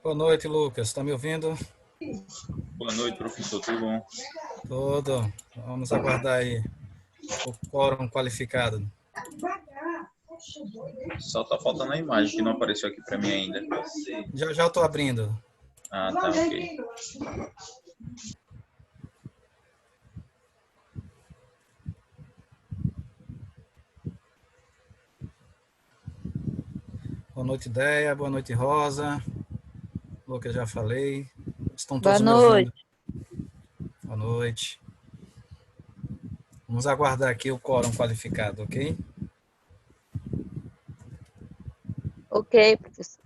Boa noite, Lucas. Está me ouvindo? Boa noite, professor. Tudo bom? Tudo. Vamos aguardar aí o quórum qualificado. Só tá faltando a imagem que não apareceu aqui para mim ainda. Já já estou abrindo. Ah, tá, ok. Boa noite, Ideia. Boa noite, Rosa. Lucas, já falei. Estão Boa todos me ouvindo? noite. Boa noite. Vamos aguardar aqui o quórum qualificado, ok? Ok, professor.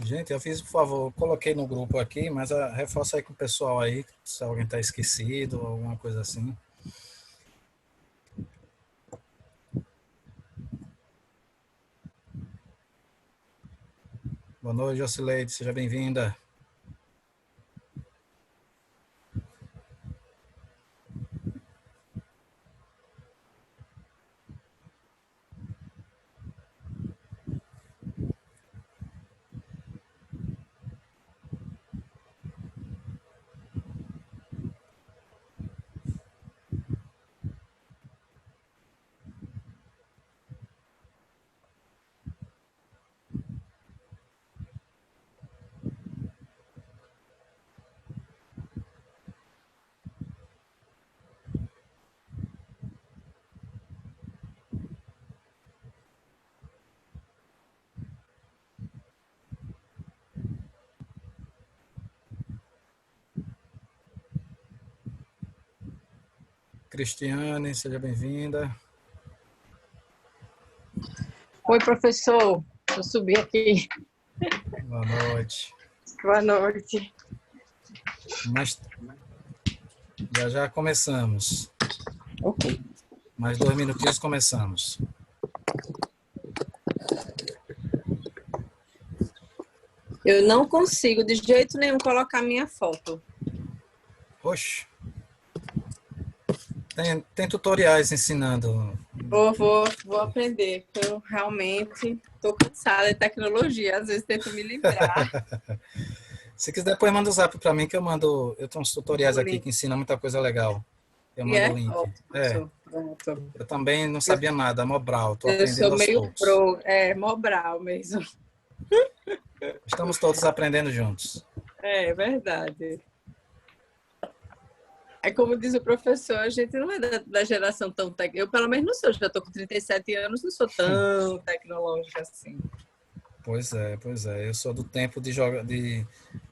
Gente, eu fiz, por favor, coloquei no grupo aqui, mas reforça aí com o pessoal aí, se alguém está esquecido ou alguma coisa assim. Boa noite, Jocileide, seja bem-vinda. Cristiane, seja bem-vinda. Oi, professor. Eu subi aqui. Boa noite. Boa noite. Mas já já começamos. Ok. Mais 2 minutinhos começamos. Eu não consigo de jeito nenhum colocar minha foto. Oxe. Tem tutoriais ensinando. Vou aprender, porque eu realmente estou cansada de tecnologia. Às vezes tento me livrar. Se quiser, depois manda o zap para mim que eu mando. Eu tenho uns tutoriais O aqui link. que ensinam muita coisa legal. Eu E mando o é? link. Ótimo, É, pronto. eu também não sabia nada, Mobral. Estou Eu aprendendo sou aos meio poucos. pro, Mobral mesmo. Estamos todos aprendendo juntos. É verdade. É como diz o professor, a gente não é da geração tão tecnológica. Eu, pelo menos, não sou. Já estou com 37 anos, não sou tão tecnológica assim. Pois é, pois é. Eu sou do tempo de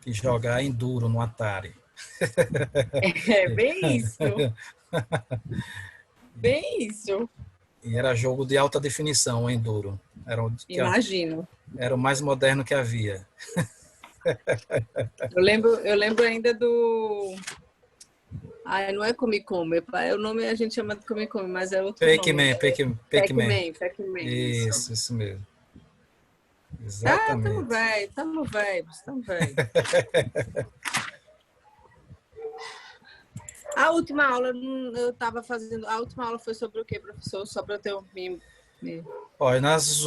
jogar Enduro no Atari. É bem isso. Bem isso. E era jogo de alta definição, o Enduro. Imagino. Era o mais moderno que havia. Eu lembro ainda do... Ah, não é Come Come. O nome a gente chama de Come Come, mas é outro nome. Pac-Man. Pac-Man. Isso mesmo. Ah, Exatamente. tamo velho. A última aula, eu estava fazendo... A última aula foi sobre o quê, professor? Só para eu ter um... Olha, nas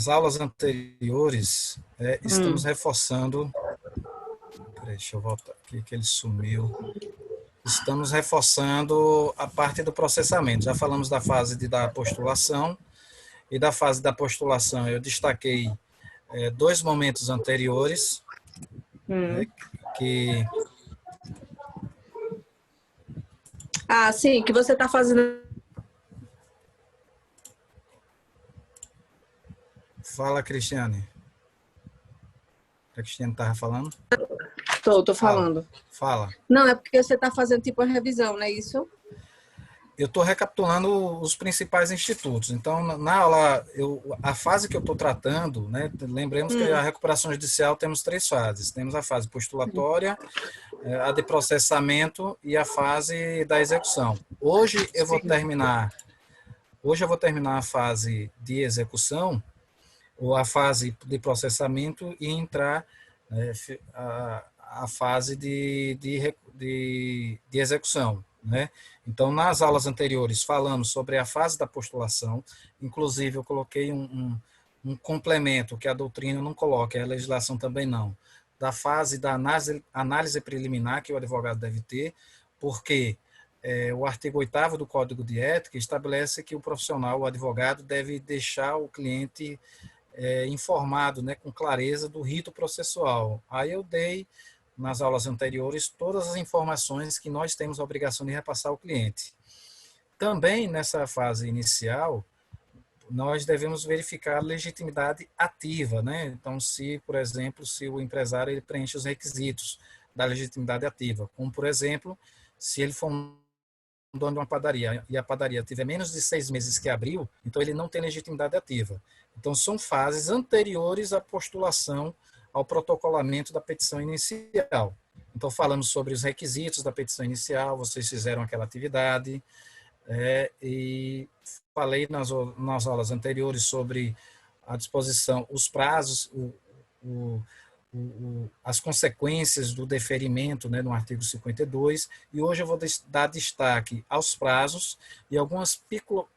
aulas anteriores, estamos reforçando... Peraí, deixa eu voltar aqui que ele sumiu. Estamos reforçando a parte do processamento. Já falamos da fase da postulação, e da fase da postulação eu destaquei 2 momentos anteriores, que... Ah, sim, que você está fazendo... Fala, Cristiane. A Cristiane estava falando? Tô falando. Fala. Não, é porque você está fazendo tipo uma revisão, não é isso? Eu estou recapitulando os principais institutos. Então, na aula, a fase que eu estou tratando, né, lembremos que a recuperação judicial temos 3 fases. Temos a fase postulatória, a de processamento e a fase da execução. Hoje eu vou terminar a fase de execução, ou a fase de processamento, e entrar a fase de execução, né? Então, nas aulas anteriores, falamos sobre a fase da postulação, inclusive eu coloquei um complemento que a doutrina não coloca, a legislação também não, da fase da análise preliminar que o advogado deve ter, porque o artigo 8º do Código de Ética estabelece que o profissional, o advogado, deve deixar o cliente informado, né, com clareza do rito processual. Aí eu dei, nas aulas anteriores, todas as informações que nós temos a obrigação de repassar ao cliente. Também, nessa fase inicial, nós devemos verificar a legitimidade ativa, né? Então, se, por exemplo, se o empresário ele preenche os requisitos da legitimidade ativa, como, por exemplo, se ele for um dono de uma padaria e a padaria tiver menos de 6 meses que abriu, então ele não tem legitimidade ativa. Então, são fases anteriores à postulação, ao protocolamento da petição inicial. Então, falamos sobre os requisitos da petição inicial, vocês fizeram aquela atividade, e falei nas aulas anteriores sobre a disposição, os prazos, as consequências do deferimento, né, no artigo 52, e hoje eu vou dar destaque aos prazos e algumas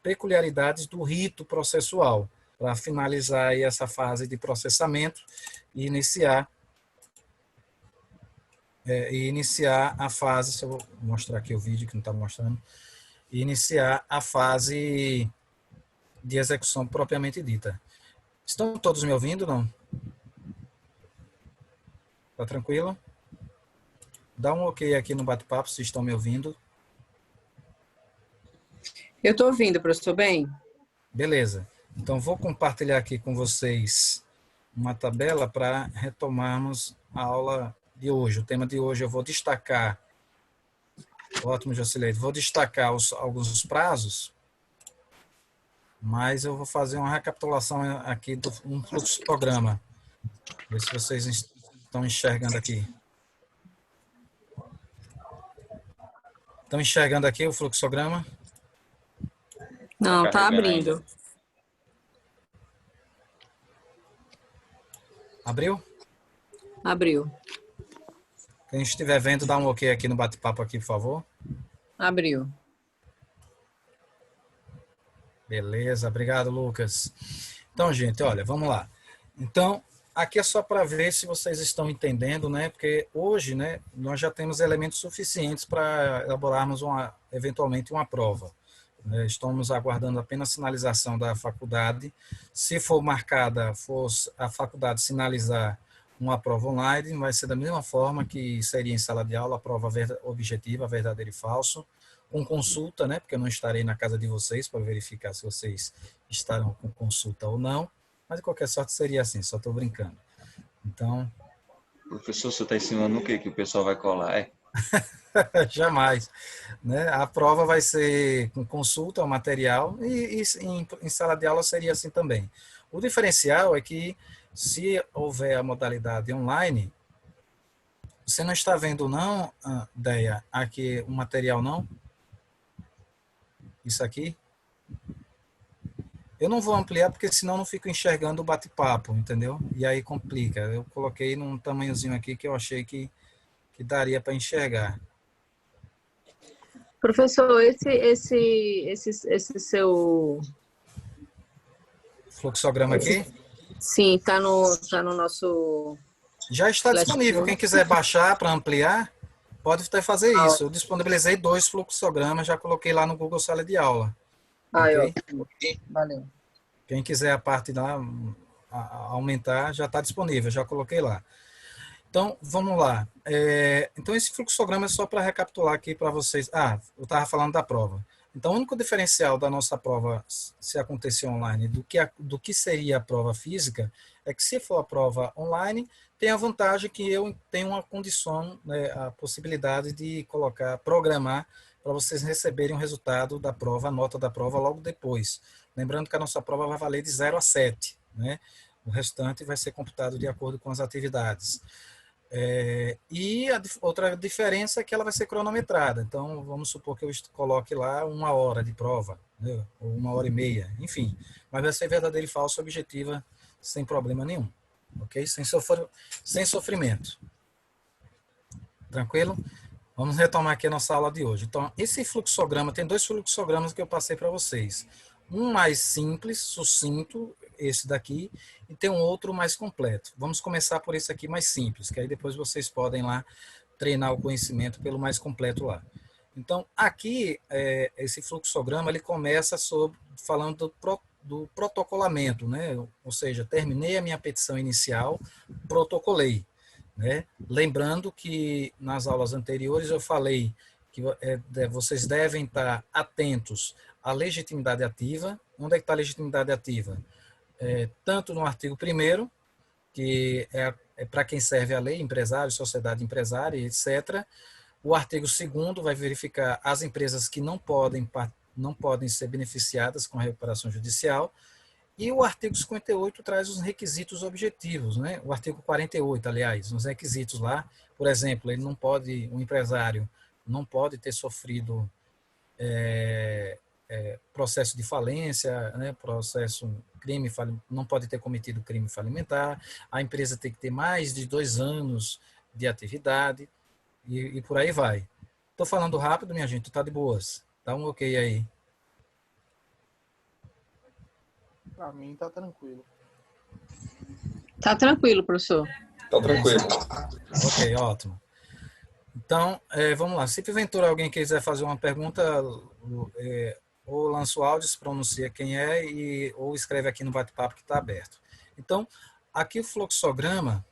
peculiaridades do rito processual, para finalizar aí essa fase de processamento e iniciar a fase, se eu vou mostrar aqui o vídeo que não está mostrando, e iniciar a fase de execução propriamente dita. Estão todos me ouvindo, não? Tá tranquilo? Dá um ok aqui no bate-papo se estão me ouvindo. Eu estou ouvindo, professor, bem? Beleza. Então, vou compartilhar aqui com vocês uma tabela para retomarmos a aula de hoje. O tema de hoje eu vou destacar, ótimo, Jocileide, vou destacar alguns prazos, mas eu vou fazer uma recapitulação aqui de um fluxograma. Ver se vocês estão enxergando aqui. Estão enxergando aqui o fluxograma? Não, está abrindo. Abriu? Abriu. Quem estiver vendo, dá um ok aqui no bate-papo aqui, por favor. Abriu. Beleza, obrigado, Lucas. Então, gente, olha, vamos lá. Então, aqui é só para ver se vocês estão entendendo, né? Porque hoje, né, nós já temos elementos suficientes para elaborarmos eventualmente uma prova. Estamos aguardando apenas a sinalização da faculdade. Se for marcada, for a faculdade sinalizar uma prova online, vai ser da mesma forma que seria em sala de aula, a prova objetiva, verdadeiro e falso, com consulta, né? Porque eu não estarei na casa de vocês para verificar se vocês estarão com consulta ou não, mas de qualquer sorte seria assim, só estou brincando. Então, Professor, você está ensinando o quê? Que o pessoal vai colar, é? jamais, né? A prova vai ser com consulta ao material e em sala de aula seria assim também. O diferencial é que se houver a modalidade online, você não está vendo não, Deia, aqui o material não? Isso aqui? Eu não vou ampliar porque senão não fico enxergando o bate-papo, entendeu? E aí complica. Eu coloquei num tamanhozinho aqui que eu achei que daria para enxergar. Professor, esse seu... Fluxograma aqui? Sim, tá no nosso... Já está disponível. Quem quiser baixar para ampliar, pode até fazer isso. Eu disponibilizei 2 fluxogramas, já coloquei lá no Google Sala de Aula. Okay? Ótimo. Valeu. Quem quiser a parte lá aumentar, já está disponível, já coloquei lá. Então, vamos lá. Então, esse fluxograma é só para recapitular aqui para vocês. Eu estava falando da prova. Então, o único diferencial da nossa prova, se acontecer online, do que seria a prova física, é que se for a prova online, tem a vantagem que eu tenho uma condição, né, a possibilidade de programar para vocês receberem o resultado da prova, a nota da prova logo depois. Lembrando que a nossa prova vai valer de 0 a 7, né? O restante vai ser computado de acordo com as atividades. E a outra diferença é que ela vai ser cronometrada. Então, vamos supor que eu coloque lá 1 hora de prova, né? Ou 1h30, enfim. Mas vai ser verdadeiro e falso, objetiva, sem problema nenhum. Ok? Sem sofrimento. Tranquilo? Vamos retomar aqui a nossa aula de hoje. Então, esse fluxograma, tem 2 fluxogramas que eu passei para vocês. Um mais simples, sucinto, esse daqui, e tem um outro mais completo. Vamos começar por esse aqui mais simples, que aí depois vocês podem lá treinar o conhecimento pelo mais completo lá. Então, aqui, esse fluxograma, ele começa falando do protocolamento, né? Ou seja, terminei a minha petição inicial, protocolei. Né? Lembrando que nas aulas anteriores eu falei que vocês devem estar atentos à legitimidade ativa. Onde é que está a legitimidade ativa? Tanto no artigo 1º, que é para quem serve a lei, empresário, sociedade empresária, etc. O artigo 2º vai verificar as empresas que não podem ser beneficiadas com a recuperação judicial. E o artigo 58 traz os requisitos objetivos, né? O artigo 48, aliás, os requisitos lá, por exemplo, o empresário não pode ter sofrido processo de falência, né? Não pode ter cometido crime falimentar, a empresa tem que ter mais de 2 anos de atividade e por aí vai. Estou falando rápido, minha gente, tá de boas? Dá um ok aí. Para mim tá tranquilo. Tá tranquilo, professor. Tá tranquilo. Ok, ótimo. Então, vamos lá. Se porventura alguém quiser fazer uma pergunta, ou lança o áudio, se pronuncia quem é, ou escreve aqui no bate-papo que está aberto. Então, aqui o fluxograma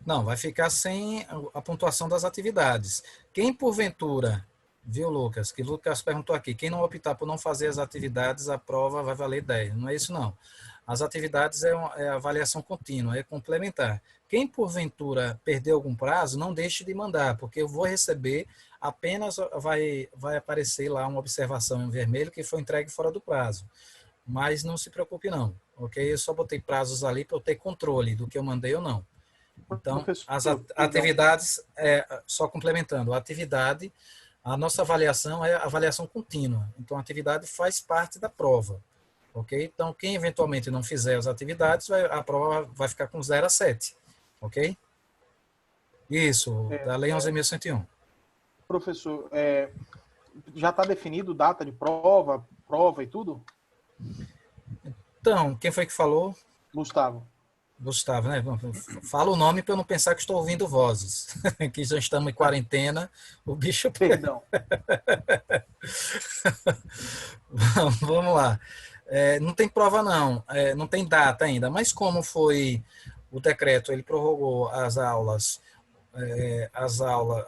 não vai ficar sem a pontuação das atividades. Quem porventura... Viu, Lucas? Que Lucas perguntou aqui. Quem não optar por não fazer as atividades, a prova vai valer 10. Não é isso, não. As atividades é avaliação contínua, é complementar. Quem, porventura, perder algum prazo, não deixe de mandar, porque eu vou receber, apenas vai aparecer lá uma observação em vermelho que foi entregue fora do prazo. Mas não se preocupe, não. Ok? Eu só botei prazos ali para eu ter controle do que eu mandei ou não. Então, as atividades, só complementando, a nossa avaliação é avaliação contínua. Então, a atividade faz parte da prova. Ok? Então, quem eventualmente não fizer as atividades, a prova vai ficar com 0 a 7. Ok? Isso, da Lei 11.101. Professor, já está definido data de prova e tudo? Então, quem foi que falou? Gustavo, né? Fala o nome para eu não pensar que estou ouvindo vozes. Que já estamos em quarentena, o bicho... perdão. Vamos lá. Não tem prova não, não tem data ainda, mas como foi o decreto, ele prorrogou a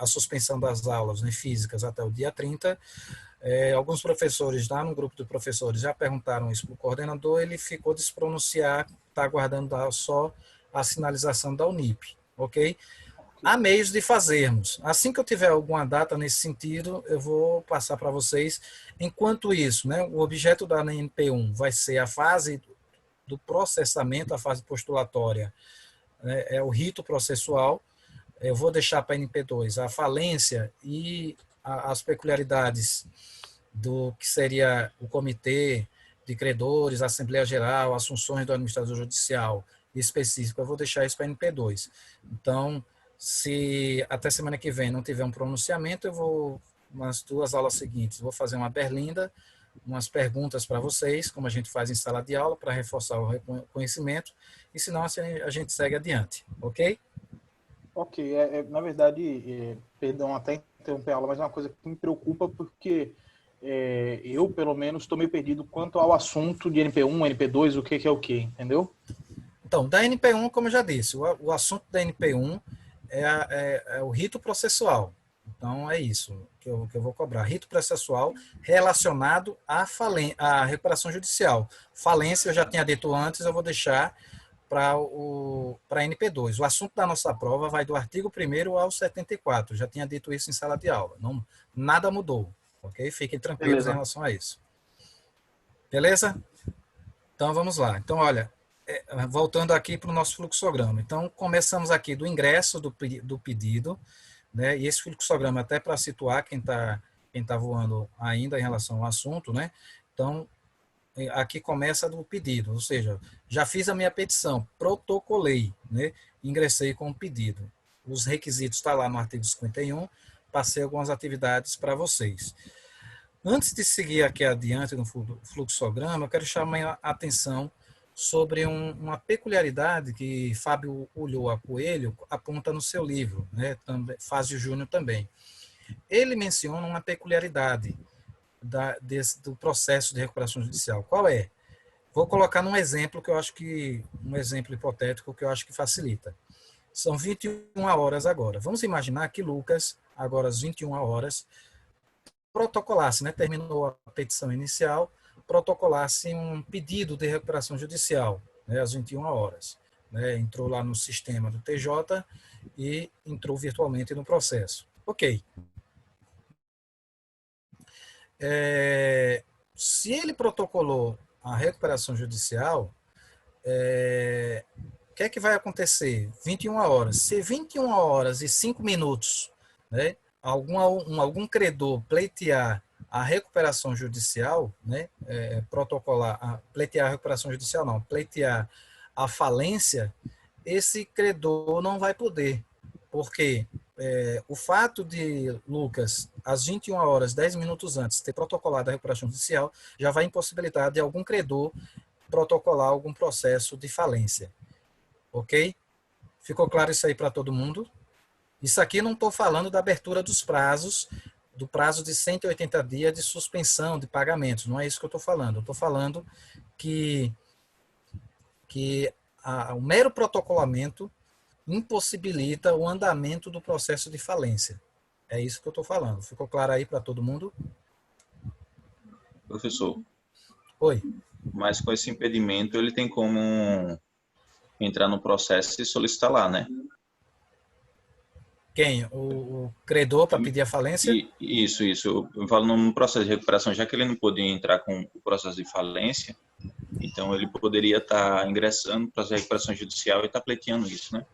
suspensão das aulas, né, físicas até o dia 30. Alguns professores lá no grupo de professores já perguntaram isso para o coordenador, ele ficou de se pronunciar, está aguardando só a sinalização da Unip, ok? Há meios de fazermos. Assim que eu tiver alguma data nesse sentido, eu vou passar para vocês. Enquanto isso, né, o objeto da NP1 vai ser a fase do processamento, a fase postulatória, né, é o rito processual. Eu vou deixar para a NP2 a falência e as peculiaridades do que seria o comitê de credores, a Assembleia Geral, as funções do administrador judicial específico, eu vou deixar isso para a NP2. Então, se até semana que vem não tiver um pronunciamento, eu vou, nas 2 aulas seguintes, vou fazer uma berlinda, umas perguntas para vocês, como a gente faz em sala de aula, para reforçar o conhecimento, e senão assim, a gente segue adiante, ok? Ok, na verdade, perdão até interromper a aula, mas é uma coisa que me preocupa porque eu, pelo menos, estou meio perdido quanto ao assunto de NP1, NP2, o que é o que, entendeu? Então, da NP1, como eu já disse, o assunto da NP1 é o rito processual. Então, é isso que eu vou cobrar. Rito processual relacionado à recuperação judicial. Falência, eu já tinha dito antes, eu vou deixar para a NP2. O assunto da nossa prova vai do artigo 1º ao 74. Já tinha dito isso em sala de aula. Não, nada mudou. Ok? Fiquem tranquilos. Beleza. Em relação a isso. Beleza? Então, vamos lá. Então, olha, voltando aqui para o nosso fluxograma. Então, começamos aqui do ingresso do pedido, né? E esse fluxograma, até para situar quem tá voando ainda em relação ao assunto, né? Então, aqui começa do pedido, ou seja, já fiz a minha petição, protocolei, né? Ingressei com o pedido. Os requisitos estão lá no artigo 51, passei algumas atividades para vocês. Antes de seguir aqui adiante no fluxograma, eu quero chamar a atenção sobre uma peculiaridade que Fábio Ulloa Coelho aponta no seu livro, né? Fázio Júnior também. Ele menciona uma peculiaridade do processo de recuperação judicial. Qual é? Vou colocar num exemplo um exemplo hipotético que eu acho que facilita. São 21 horas agora. Vamos imaginar que Lucas, agora às 21 horas, protocolasse, né? Terminou a petição inicial, protocolasse um pedido de recuperação judicial, né? Às 21 horas. Né? Entrou lá no sistema do TJ e entrou virtualmente no processo. Ok. Se ele protocolou a recuperação judicial, o que é que vai acontecer? 21 horas. Se 21 horas e 5 minutos, né, algum credor pleitear a recuperação judicial, né, pleitear a recuperação judicial não, pleitear a falência, esse credor não vai poder, porque o fato de Lucas, às 21 horas, 10 minutos antes, ter protocolado a recuperação judicial, já vai impossibilitar de algum credor protocolar algum processo de falência. Ok? Ficou claro isso aí para todo mundo? Isso aqui não estou falando da abertura dos prazos, do prazo de 180 dias de suspensão de pagamentos, não é isso que eu estou falando. Eu estou falando que o mero protocolamento impossibilita o andamento do processo de falência. É isso que eu estou falando. Ficou claro aí para todo mundo? Professor. Oi. Mas com esse impedimento, ele tem como entrar no processo e solicitar lá, né? Quem? O credor para pedir a falência? Isso. Eu falo no processo de recuperação, já que ele não podia entrar com o processo de falência, então ele poderia estar ingressando no processo de recuperação judicial e estar pleiteando isso, né?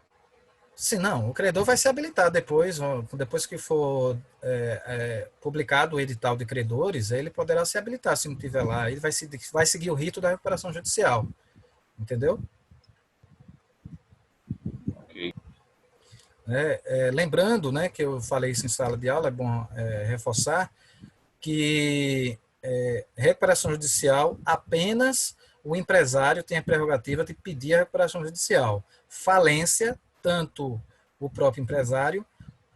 Sim, não. O credor vai se habilitar depois que for publicado o edital de credores, ele poderá se habilitar se não tiver lá. Ele vai seguir o rito da recuperação judicial. Entendeu? Ok. Lembrando, né, que eu falei isso em sala de aula, é bom reforçar, que recuperação judicial, apenas o empresário tem a prerrogativa de pedir a recuperação judicial. Falência, tanto o próprio empresário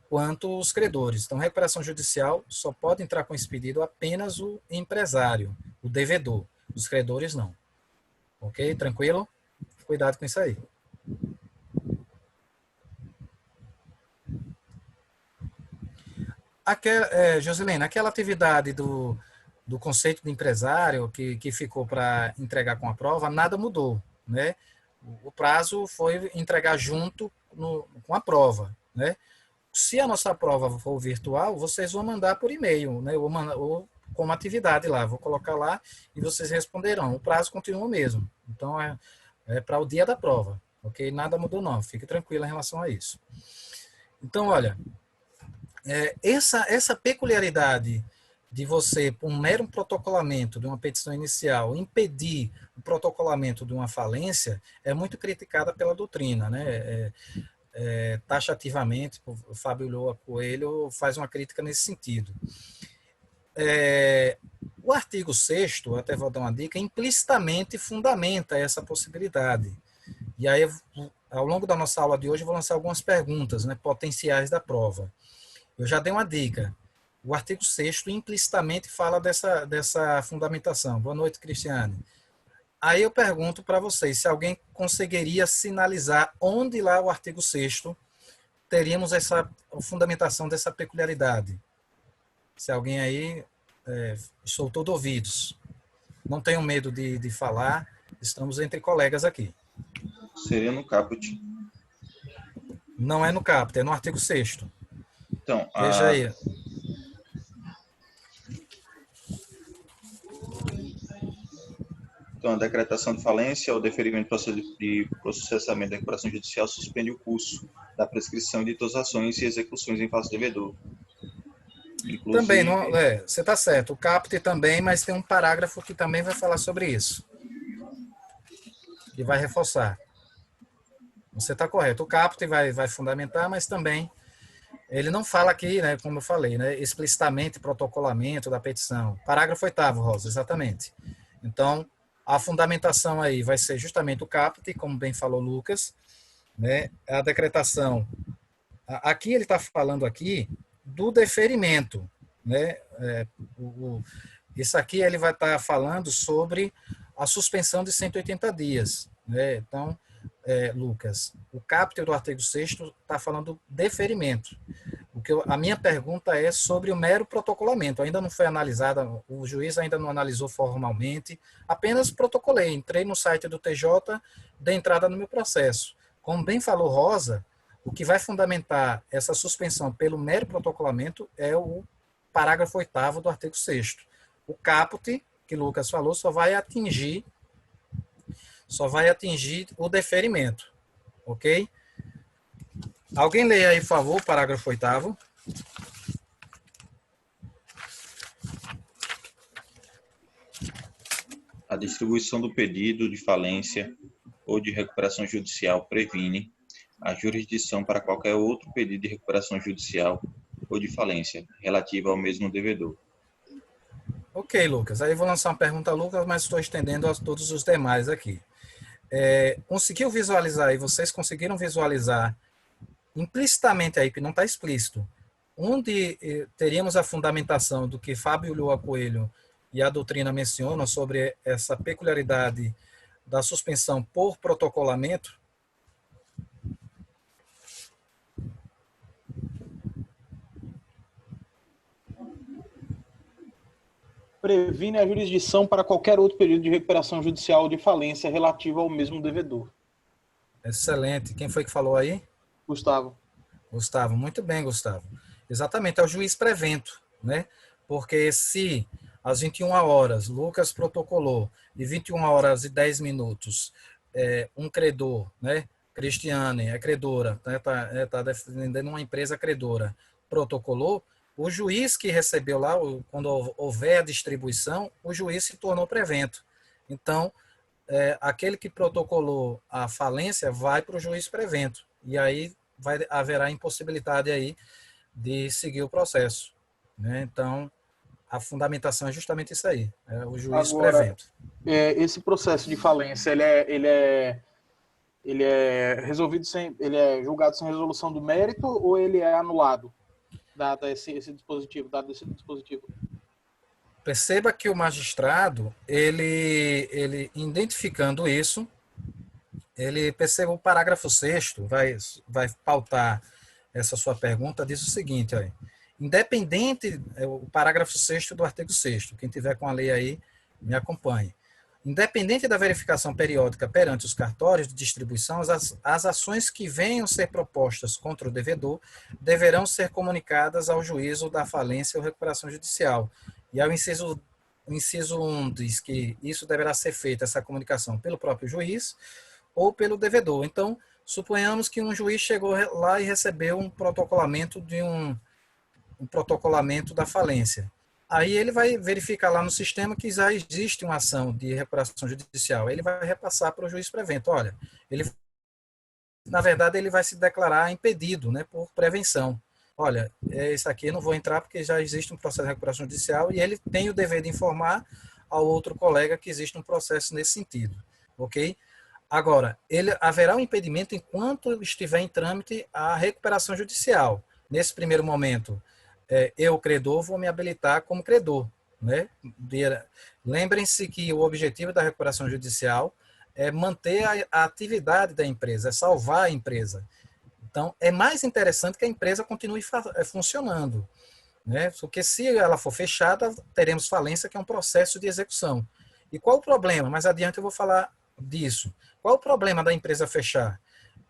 quanto os credores. Então, recuperação judicial só pode entrar com esse pedido apenas o empresário, o devedor. Os credores não. Ok? Tranquilo? Cuidado com isso aí. Joselene, aquela atividade do conceito de empresário que ficou para entregar com a prova, nada mudou, né? O prazo foi entregar junto com a prova, né? Se a nossa prova for virtual, vocês vão mandar por e-mail, né? Ou com uma atividade lá, vou colocar lá e vocês responderão. O prazo continua o mesmo. Então, é para o dia da prova, ok? Nada mudou não, fique tranquilo em relação a isso. Então, olha, essa peculiaridade de você, por um mero protocolamento de uma petição inicial, impedir o protocolamento de uma falência, é muito criticada pela doutrina, né? Taxativamente, o Fábio Loa Coelho faz uma crítica nesse sentido. O artigo 6º, até vou dar uma dica, implicitamente fundamenta essa possibilidade. E aí, ao longo da nossa aula de hoje, eu vou lançar algumas perguntas, né, potenciais da prova. Eu já dei uma dica. O artigo 6º implicitamente fala dessa fundamentação. Boa noite, Cristiane. Aí eu pergunto para vocês, se alguém conseguiria sinalizar onde lá o artigo 6º teríamos essa fundamentação dessa peculiaridade. Se alguém aí soltou de ouvidos. Não tenham medo de falar, estamos entre colegas aqui. Seria no caput. Não é no caput, é no artigo 6º. Então, Veja aí. Então, a decretação de falência ou deferimento de processamento da recuperação judicial suspende o curso da prescrição de todas as ações e execuções em face do devedor. Inclusive, Também, não, você está certo, o caput também, mas tem um parágrafo que também vai falar sobre isso. E vai reforçar. Você está correto, o caput vai fundamentar, mas também ele não fala aqui, né, como eu falei, né, explicitamente protocolamento da petição. Parágrafo 8º, Rosa, exatamente. Então, a fundamentação aí vai ser justamente o caput, como bem falou Lucas, né, a decretação. Aqui ele está falando aqui do deferimento, né? Isso aqui ele vai estar falando sobre a suspensão de 180 dias, né? Então, Lucas, o caput do artigo 6º está falando do deferimento. A minha pergunta é sobre o mero protocolamento. Ainda não foi analisada, o juiz ainda não analisou formalmente, apenas protocolei, entrei no site do TJ, dei entrada no meu processo. Como bem falou Rosa, o que vai fundamentar essa suspensão pelo mero protocolamento é o parágrafo 8º do artigo 6º. O caput, que Lucas falou, só vai atingir o deferimento, ok? Alguém leia aí, por favor, o parágrafo 8º. a distribuição do pedido de falência ou de recuperação judicial previne a jurisdição para qualquer outro pedido de recuperação judicial ou de falência relativa ao mesmo devedor. Ok, Lucas. Aí vou lançar uma pergunta a Lucas, mas estou estendendo a todos os demais aqui. Conseguiu visualizar aí, vocês conseguiram visualizar implicitamente aí, que não está explícito, onde teríamos a fundamentação do que Fábio Ulloa Coelho e a doutrina mencionam sobre essa peculiaridade da suspensão por protocolamento? Previne a jurisdição para qualquer outro período de recuperação judicial ou de falência relativo ao mesmo devedor. Excelente. Quem foi que falou aí? Gustavo. Gustavo, muito bem, Gustavo. Exatamente, é o juiz prevento, né? Porque se às 21 horas Lucas protocolou e 21 horas e 10 minutos um credor, né? Cristiane, é credora, né? Tá defendendo uma empresa credora, protocolou, o juiz que recebeu lá, quando houver a distribuição, o juiz se tornou prevento. Então, aquele que protocolou a falência vai para o juiz prevento. E aí haverá impossibilidade aí de seguir o processo, né? Então, a fundamentação é justamente isso aí, o juiz prevento. Esse processo de falência, ele é resolvido ele é julgado sem resolução do mérito ou ele é anulado, dado esse dispositivo, dado esse dispositivo? Perceba que o magistrado, ele identificando isso, ele perceba o parágrafo 6º, vai pautar essa sua pergunta, diz o seguinte, ó, independente, o parágrafo 6º do artigo 6º, quem tiver com a lei aí, me acompanhe. Independente da verificação periódica perante os cartórios de distribuição, as ações que venham ser propostas contra o devedor deverão ser comunicadas ao juízo da falência ou recuperação judicial. E ao inciso 1 diz que isso deverá ser feito, essa comunicação, pelo próprio juiz ou pelo devedor. Então, suponhamos que um juiz chegou lá e recebeu um protocolamento protocolamento da falência. Aí ele vai verificar lá no sistema que já existe uma ação de recuperação judicial. Ele vai repassar para o juiz prevento. Olha, na verdade, ele vai se declarar impedido, né, por prevenção. Olha, isso aqui eu não vou entrar porque já existe um processo de recuperação judicial e ele tem o dever de informar ao outro colega que existe um processo nesse sentido. Ok? Agora, haverá um impedimento enquanto estiver em trâmite a recuperação judicial. Nesse primeiro momento, eu, credor, vou me habilitar como credor, né? Lembrem-se que o objetivo da recuperação judicial é manter a atividade da empresa, é salvar a empresa. Então, é mais interessante que a empresa continue funcionando, né? Porque se ela for fechada, teremos falência, que é um processo de execução. E qual o problema? Mais adiante eu vou falar disso. Qual o problema da empresa fechar?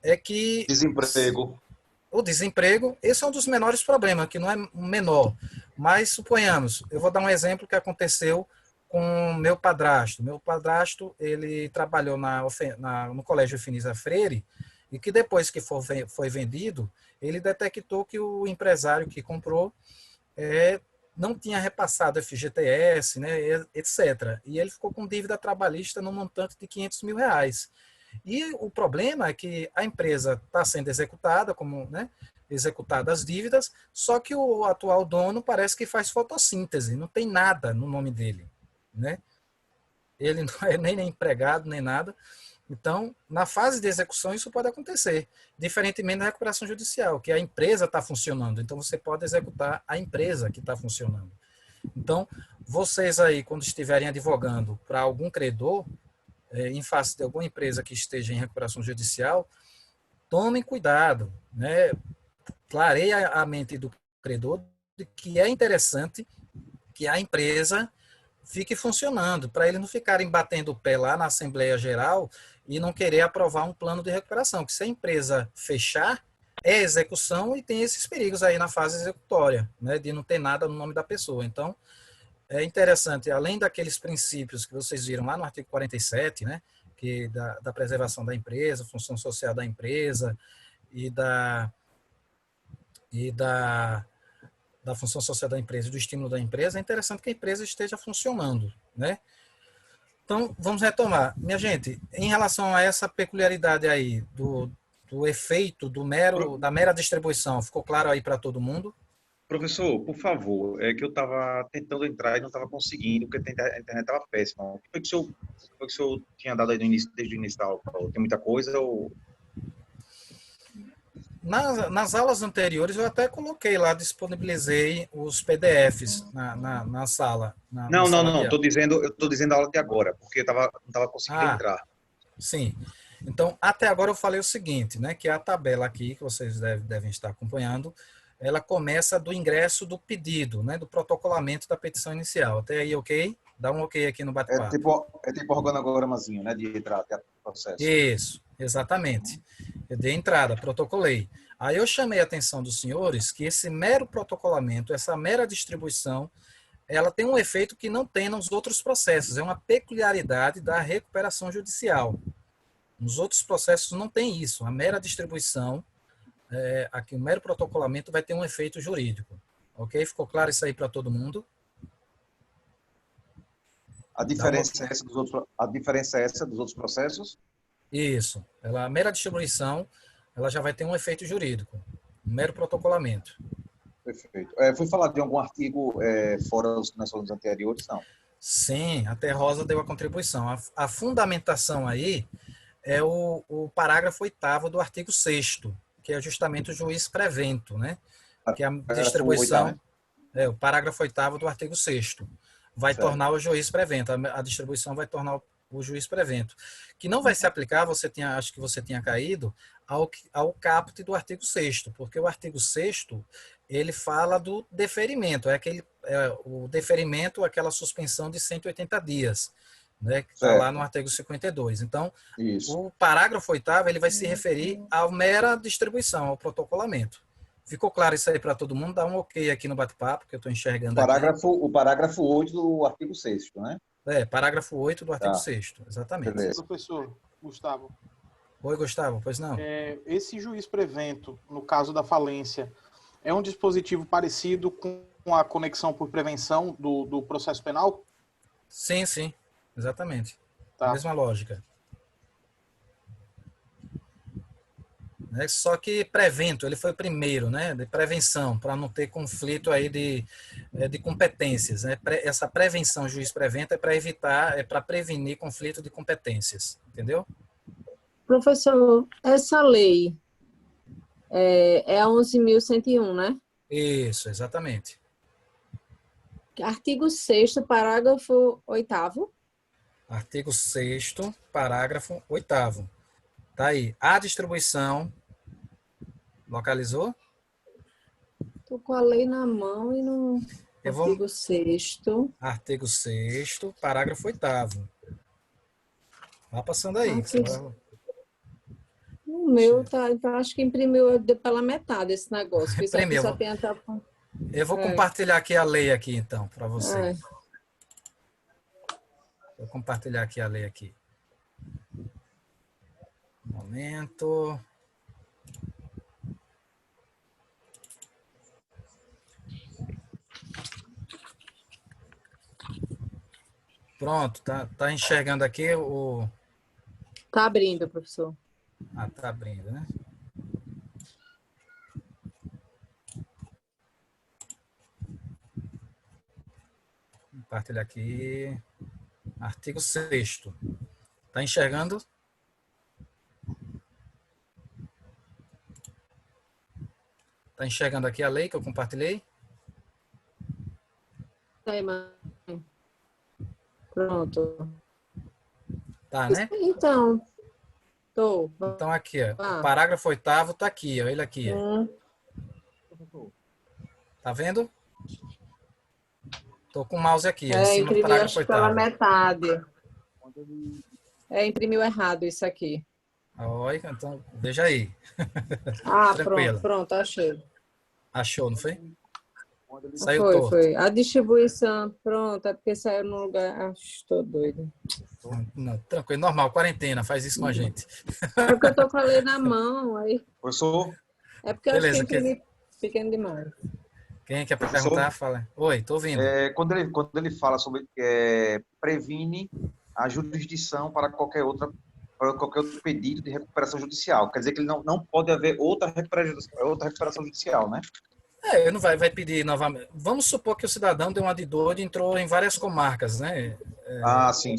É que... Desemprego. O desemprego, esse é um dos menores problemas, que não é menor. Mas, suponhamos, eu vou dar um exemplo que aconteceu com meu padrasto. Meu padrasto, ele trabalhou no Colégio Efinisa Freire, e que depois que foi vendido, ele detectou que o empresário que comprou não tinha repassado FGTS, né, etc. E ele ficou com dívida trabalhista no montante de R$500 mil. E o problema é que a empresa está sendo executada, executadas as dívidas, só que o atual dono parece que faz fotossíntese, não tem nada no nome dele, né? Ele não é nem empregado, nem nada. Então, na fase de execução, isso pode acontecer, diferentemente da recuperação judicial, que a empresa está funcionando, então você pode executar a empresa que está funcionando. Então, vocês aí, quando estiverem advogando para algum credor, em face de alguma empresa que esteja em recuperação judicial, tomem cuidado, né? Clareie a mente do credor de que é interessante que a empresa fique funcionando, para eles não ficarem batendo o pé lá na Assembleia Geral e não querer aprovar um plano de recuperação, que se a empresa fechar, é execução e tem esses perigos aí na fase executória, né? De não ter nada no nome da pessoa. Então, é interessante, além daqueles princípios que vocês viram lá no artigo 47, né, que da preservação da empresa, função social da empresa e da função social da empresa e do estímulo da empresa, é interessante que a empresa esteja funcionando, né? Então, vamos retomar. Minha gente, em relação a essa peculiaridade aí do efeito da mera distribuição, ficou claro aí para todo mundo? Professor, por favor, é que eu estava tentando entrar e não estava conseguindo, porque a internet estava péssima. O que foi que o senhor tinha dado aí desde o início da aula? Tem muita coisa ou... Nas aulas anteriores, eu até coloquei lá, disponibilizei os PDFs na sala. Não. Eu estou dizendo a aula de agora, porque não estava conseguindo entrar. Sim. Então, até agora eu falei o seguinte, né, que a tabela aqui, que vocês devem estar acompanhando, ela começa do ingresso do pedido, né, do protocolamento da petição inicial. Até aí, ok? Dá um ok aqui no bate-papo. É tipo organogramazinho, né, de entrada, de processo. Isso, exatamente. Eu dei entrada, protocolei. Aí eu chamei a atenção dos senhores que esse mero protocolamento, essa mera distribuição, ela tem um efeito que não tem nos outros processos. É uma peculiaridade da recuperação judicial. Nos outros processos não tem isso. A mera distribuição, aqui o mero protocolamento vai ter um efeito jurídico. Ok? Ficou claro isso aí para todo mundo? A diferença é essa dos outros processos? Isso. A mera distribuição, ela já vai ter um efeito jurídico. Um mero protocolamento. Perfeito. Foi falado de algum artigo fora os que nós falamos anteriores? Não. Sim, até Rosa deu a contribuição. A fundamentação aí é o parágrafo 8º do artigo 6º, que é justamente o juiz prevento, né? Que é a distribuição... o parágrafo 8º do artigo 6º. vai Certo. tornar o juiz prevento. A distribuição vai tornar o juiz prevento. Que não vai se aplicar, acho que você tinha caído, ao caput do artigo 6º, porque o artigo 6º, ele fala do deferimento, o deferimento, aquela suspensão de 180 dias, né, que está lá no artigo 52. Então, Isso. o parágrafo 8º, ele vai se referir à mera distribuição, ao protocolamento. Ficou claro isso aí para todo mundo? Dá um ok aqui no bate-papo, que eu estou enxergando O parágrafo 8 do artigo 6º, né? aqui. Parágrafo 8 do artigo Tá. 6º, exatamente. Beleza. Professor Gustavo, Oi, Gustavo, pois não? esse juiz prevento, no caso da falência, é um dispositivo parecido com a conexão por prevenção do processo penal? Sim, exatamente. Tá. Mesma lógica. Só que prevento, ele foi o primeiro, né, de prevenção, para não ter conflito aí de competências. Né? Essa prevenção, juiz prevento, é para evitar, é para prevenir conflito de competências, entendeu? Professor, essa lei é a 11.101, né? Isso, exatamente. Artigo 6º, parágrafo 8º. Artigo 6º, parágrafo 8º. Tá aí. A distribuição, localizou? Estou com a lei na mão e no artigo 6º. Artigo 6º, parágrafo 8º. Vá passando aí. O meu tá, acho que imprimiu pela metade esse negócio. Isso aqui Imprimiu. só tem até... Eu vou compartilhar aqui a lei aqui, então, para você. Vou compartilhar aqui a lei aqui. Um momento. Pronto, tá enxergando aqui o... Tá abrindo, professor. Ah, tá abrindo, né? Compartilhar aqui. Artigo 6º. Tá enxergando? Tá enxergando aqui a lei que eu compartilhei? Aí, mãe. Pronto. Tá, né? Então, tô. Então aqui, ó, o parágrafo 8º tá aqui, ó, ele aqui. Tá vendo? Tô com o mouse aqui, ó, em cima do parágrafo 8º. Pela metade. Imprimiu errado isso aqui. Olha, então, veja aí. Tranquilo. Pronto, achei. Achou, não foi? Saiu torto. Foi. A distribuição, pronto, é porque saiu no lugar... Estou doida. Não, tranquilo, normal, quarentena, faz isso com a gente. É porque eu tô com a lei na mão, aí... Professor? É porque eu acho que imprimi pequeno demais. Quem quer perguntar, fala. Oi, tô ouvindo. Quando ele fala sobre previne a jurisdição para qualquer outro pedido de recuperação judicial, quer dizer que ele não pode haver outra recuperação judicial, né? Ele não vai pedir novamente. Vamos supor que o cidadão deu uma de dor e entrou em várias comarcas, né? Sim.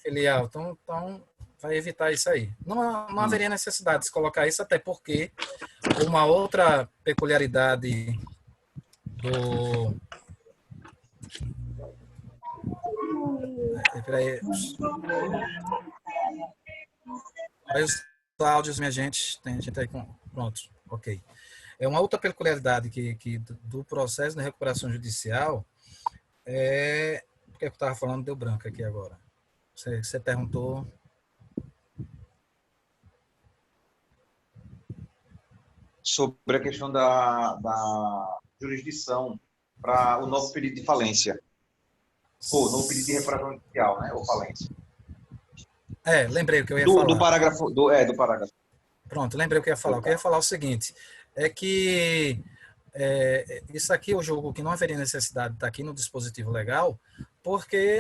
Filial. Então, vai evitar isso aí. Não haveria necessidade de se colocar isso, até porque uma outra peculiaridade Peraí. Aí os áudios, minha gente, tem gente aí com... Pronto, ok. É uma outra peculiaridade que do processo de recuperação judicial Por que eu estava falando deu branco aqui agora? Você perguntou... Sobre a questão da jurisdição para o novo pedido de falência. Ou novo pedido de recuperação judicial, né? Ou falência. Lembrei o que eu ia falar. Do parágrafo. Do parágrafo. Pronto, lembrei o que eu ia falar. O que eu ia falar é o seguinte, é que isso aqui eu julgo que não haveria necessidade de estar aqui no dispositivo legal, porque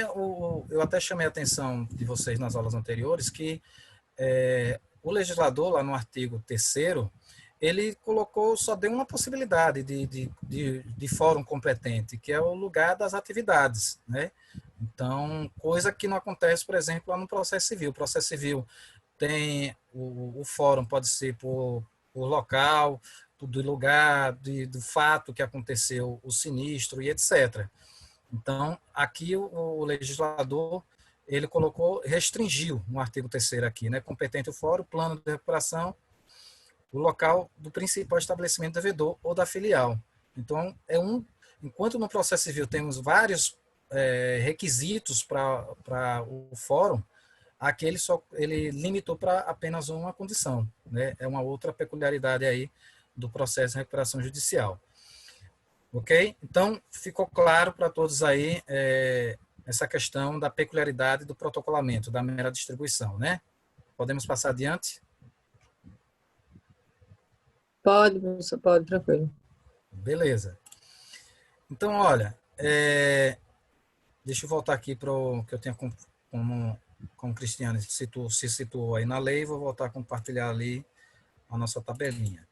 eu até chamei a atenção de vocês nas aulas anteriores que o legislador, lá no artigo 3º, ele só deu uma possibilidade de fórum competente, que é o lugar das atividades, né? Então, coisa que não acontece, por exemplo, lá no processo civil. O processo civil tem o fórum, pode ser por local, do lugar, do fato que aconteceu, o sinistro e etc. Então, aqui o legislador, ele restringiu no artigo 3º aqui, né? Competente o fórum, plano de recuperação, o local do principal estabelecimento devedor ou da filial. Então, enquanto no processo civil temos vários requisitos para o fórum, aqui ele limitou para apenas uma condição, né? É uma outra peculiaridade aí do processo de recuperação judicial. Ok? Então, ficou claro para todos aí essa questão da peculiaridade do protocolamento, da mera distribuição, né? Podemos passar adiante? Pode, professor, pode, tranquilo. Beleza. Então, olha, deixa eu voltar aqui para o que eu tenho como o Cristiano se situou aí na lei, vou voltar a compartilhar ali a nossa tabelinha.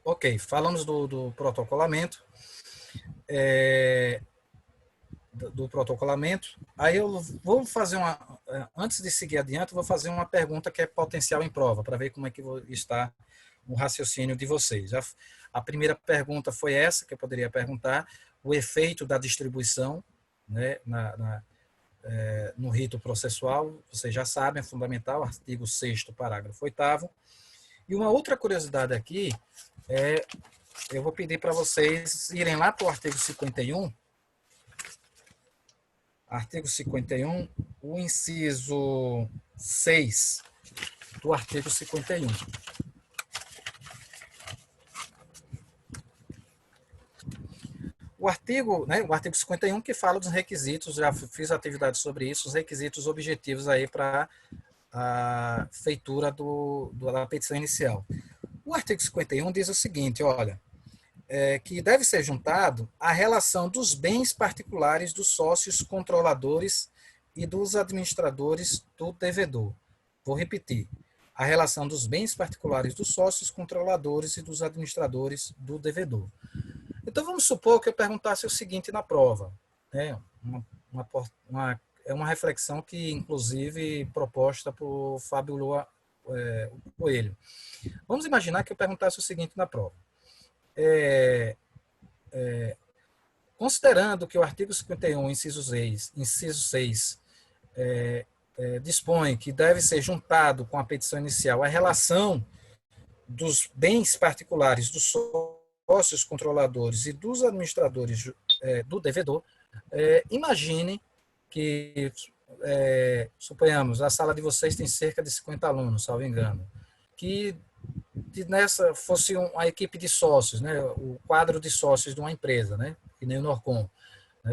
Ok, falamos do protocolamento, do protocolamento. Aí eu vou fazer antes de seguir adiante, eu vou fazer uma pergunta que é potencial em prova, para ver como é que está o raciocínio de vocês. A primeira pergunta foi essa, que eu poderia perguntar, o efeito da distribuição, né, no rito processual, vocês já sabem, é fundamental, artigo 6º, parágrafo 8º. E uma outra curiosidade aqui, eu vou pedir para vocês irem lá para o artigo 51, o inciso 6 do artigo 51. O artigo 51 que fala dos requisitos, já fiz atividade sobre isso, os requisitos objetivos aí para a feitura da petição inicial. O artigo 51 diz o seguinte, olha, que deve ser juntado a relação dos bens particulares dos sócios controladores e dos administradores do devedor. Vou repetir, a relação dos bens particulares dos sócios controladores e dos administradores do devedor. Então, vamos supor que eu perguntasse o seguinte na prova, né? É uma reflexão que, inclusive, proposta por Fábio Lua Coelho. Vamos imaginar que eu perguntasse o seguinte na prova. Considerando que o artigo 51, inciso 6, dispõe que deve ser juntado com a petição inicial a relação dos bens particulares dos sócios controladores e dos administradores do devedor, imagine que, suponhamos, a sala de vocês tem cerca de 50 alunos, salvo engano, que nessa fosse uma equipe de sócios, né, o quadro de sócios de uma empresa, né, que nem o Norcom.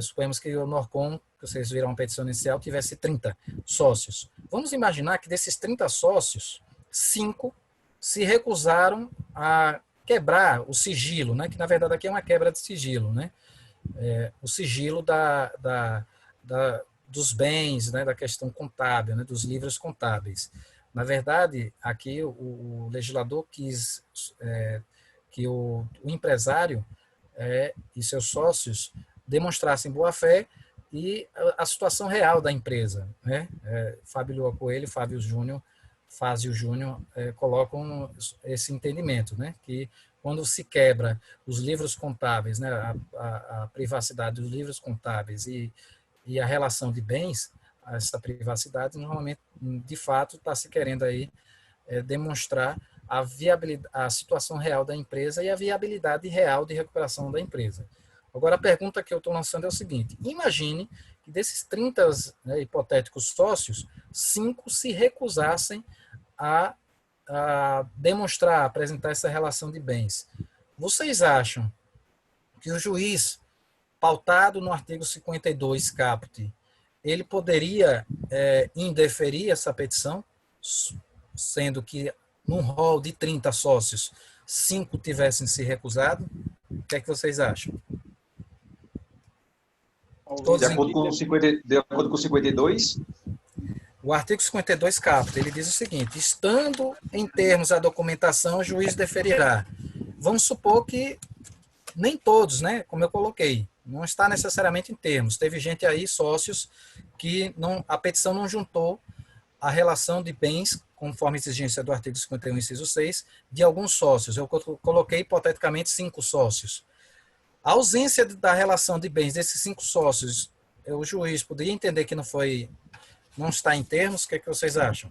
Suponhamos que o Norcom, que vocês viram a petição inicial, tivesse 30 sócios. Vamos imaginar que desses 30 sócios, 5 se recusaram a quebrar o sigilo, né, que na verdade aqui é uma quebra de sigilo, né, o sigilo dos bens, né, da questão contábil, né, dos livros contábeis. Na verdade, aqui o legislador quis que o empresário e seus sócios demonstrassem boa-fé e a situação real da empresa, né? Fábio Lua Coelho, Fábio Júnior colocam esse entendimento, né? Que quando se quebra os livros contábeis, né? A privacidade dos livros contábeis e a relação de bens, essa privacidade, normalmente, de fato, está se querendo aí demonstrar a situação real da empresa e a viabilidade real de recuperação da empresa. Agora, a pergunta que eu estou lançando é o seguinte, imagine que desses 30 hipotéticos sócios, 5 se recusassem a demonstrar, a apresentar essa relação de bens. Vocês acham que o juiz, pautado no artigo 52, caput, ele poderia indeferir essa petição, sendo que num rol de 30 sócios, 5 tivessem se recusado? O que é que vocês acham? De acordo com o 52? O artigo 52, caput, ele diz o seguinte, estando em termos a documentação, o juiz deferirá. Vamos supor que nem todos, né, como eu coloquei, não está necessariamente em termos. Teve gente aí, sócios, que a petição não juntou a relação de bens conforme exigência do artigo 51, inciso 6, de alguns sócios. Eu coloquei hipoteticamente 5 sócios. A ausência da relação de bens desses 5 sócios, o juiz poderia entender que não está em termos. O que vocês acham?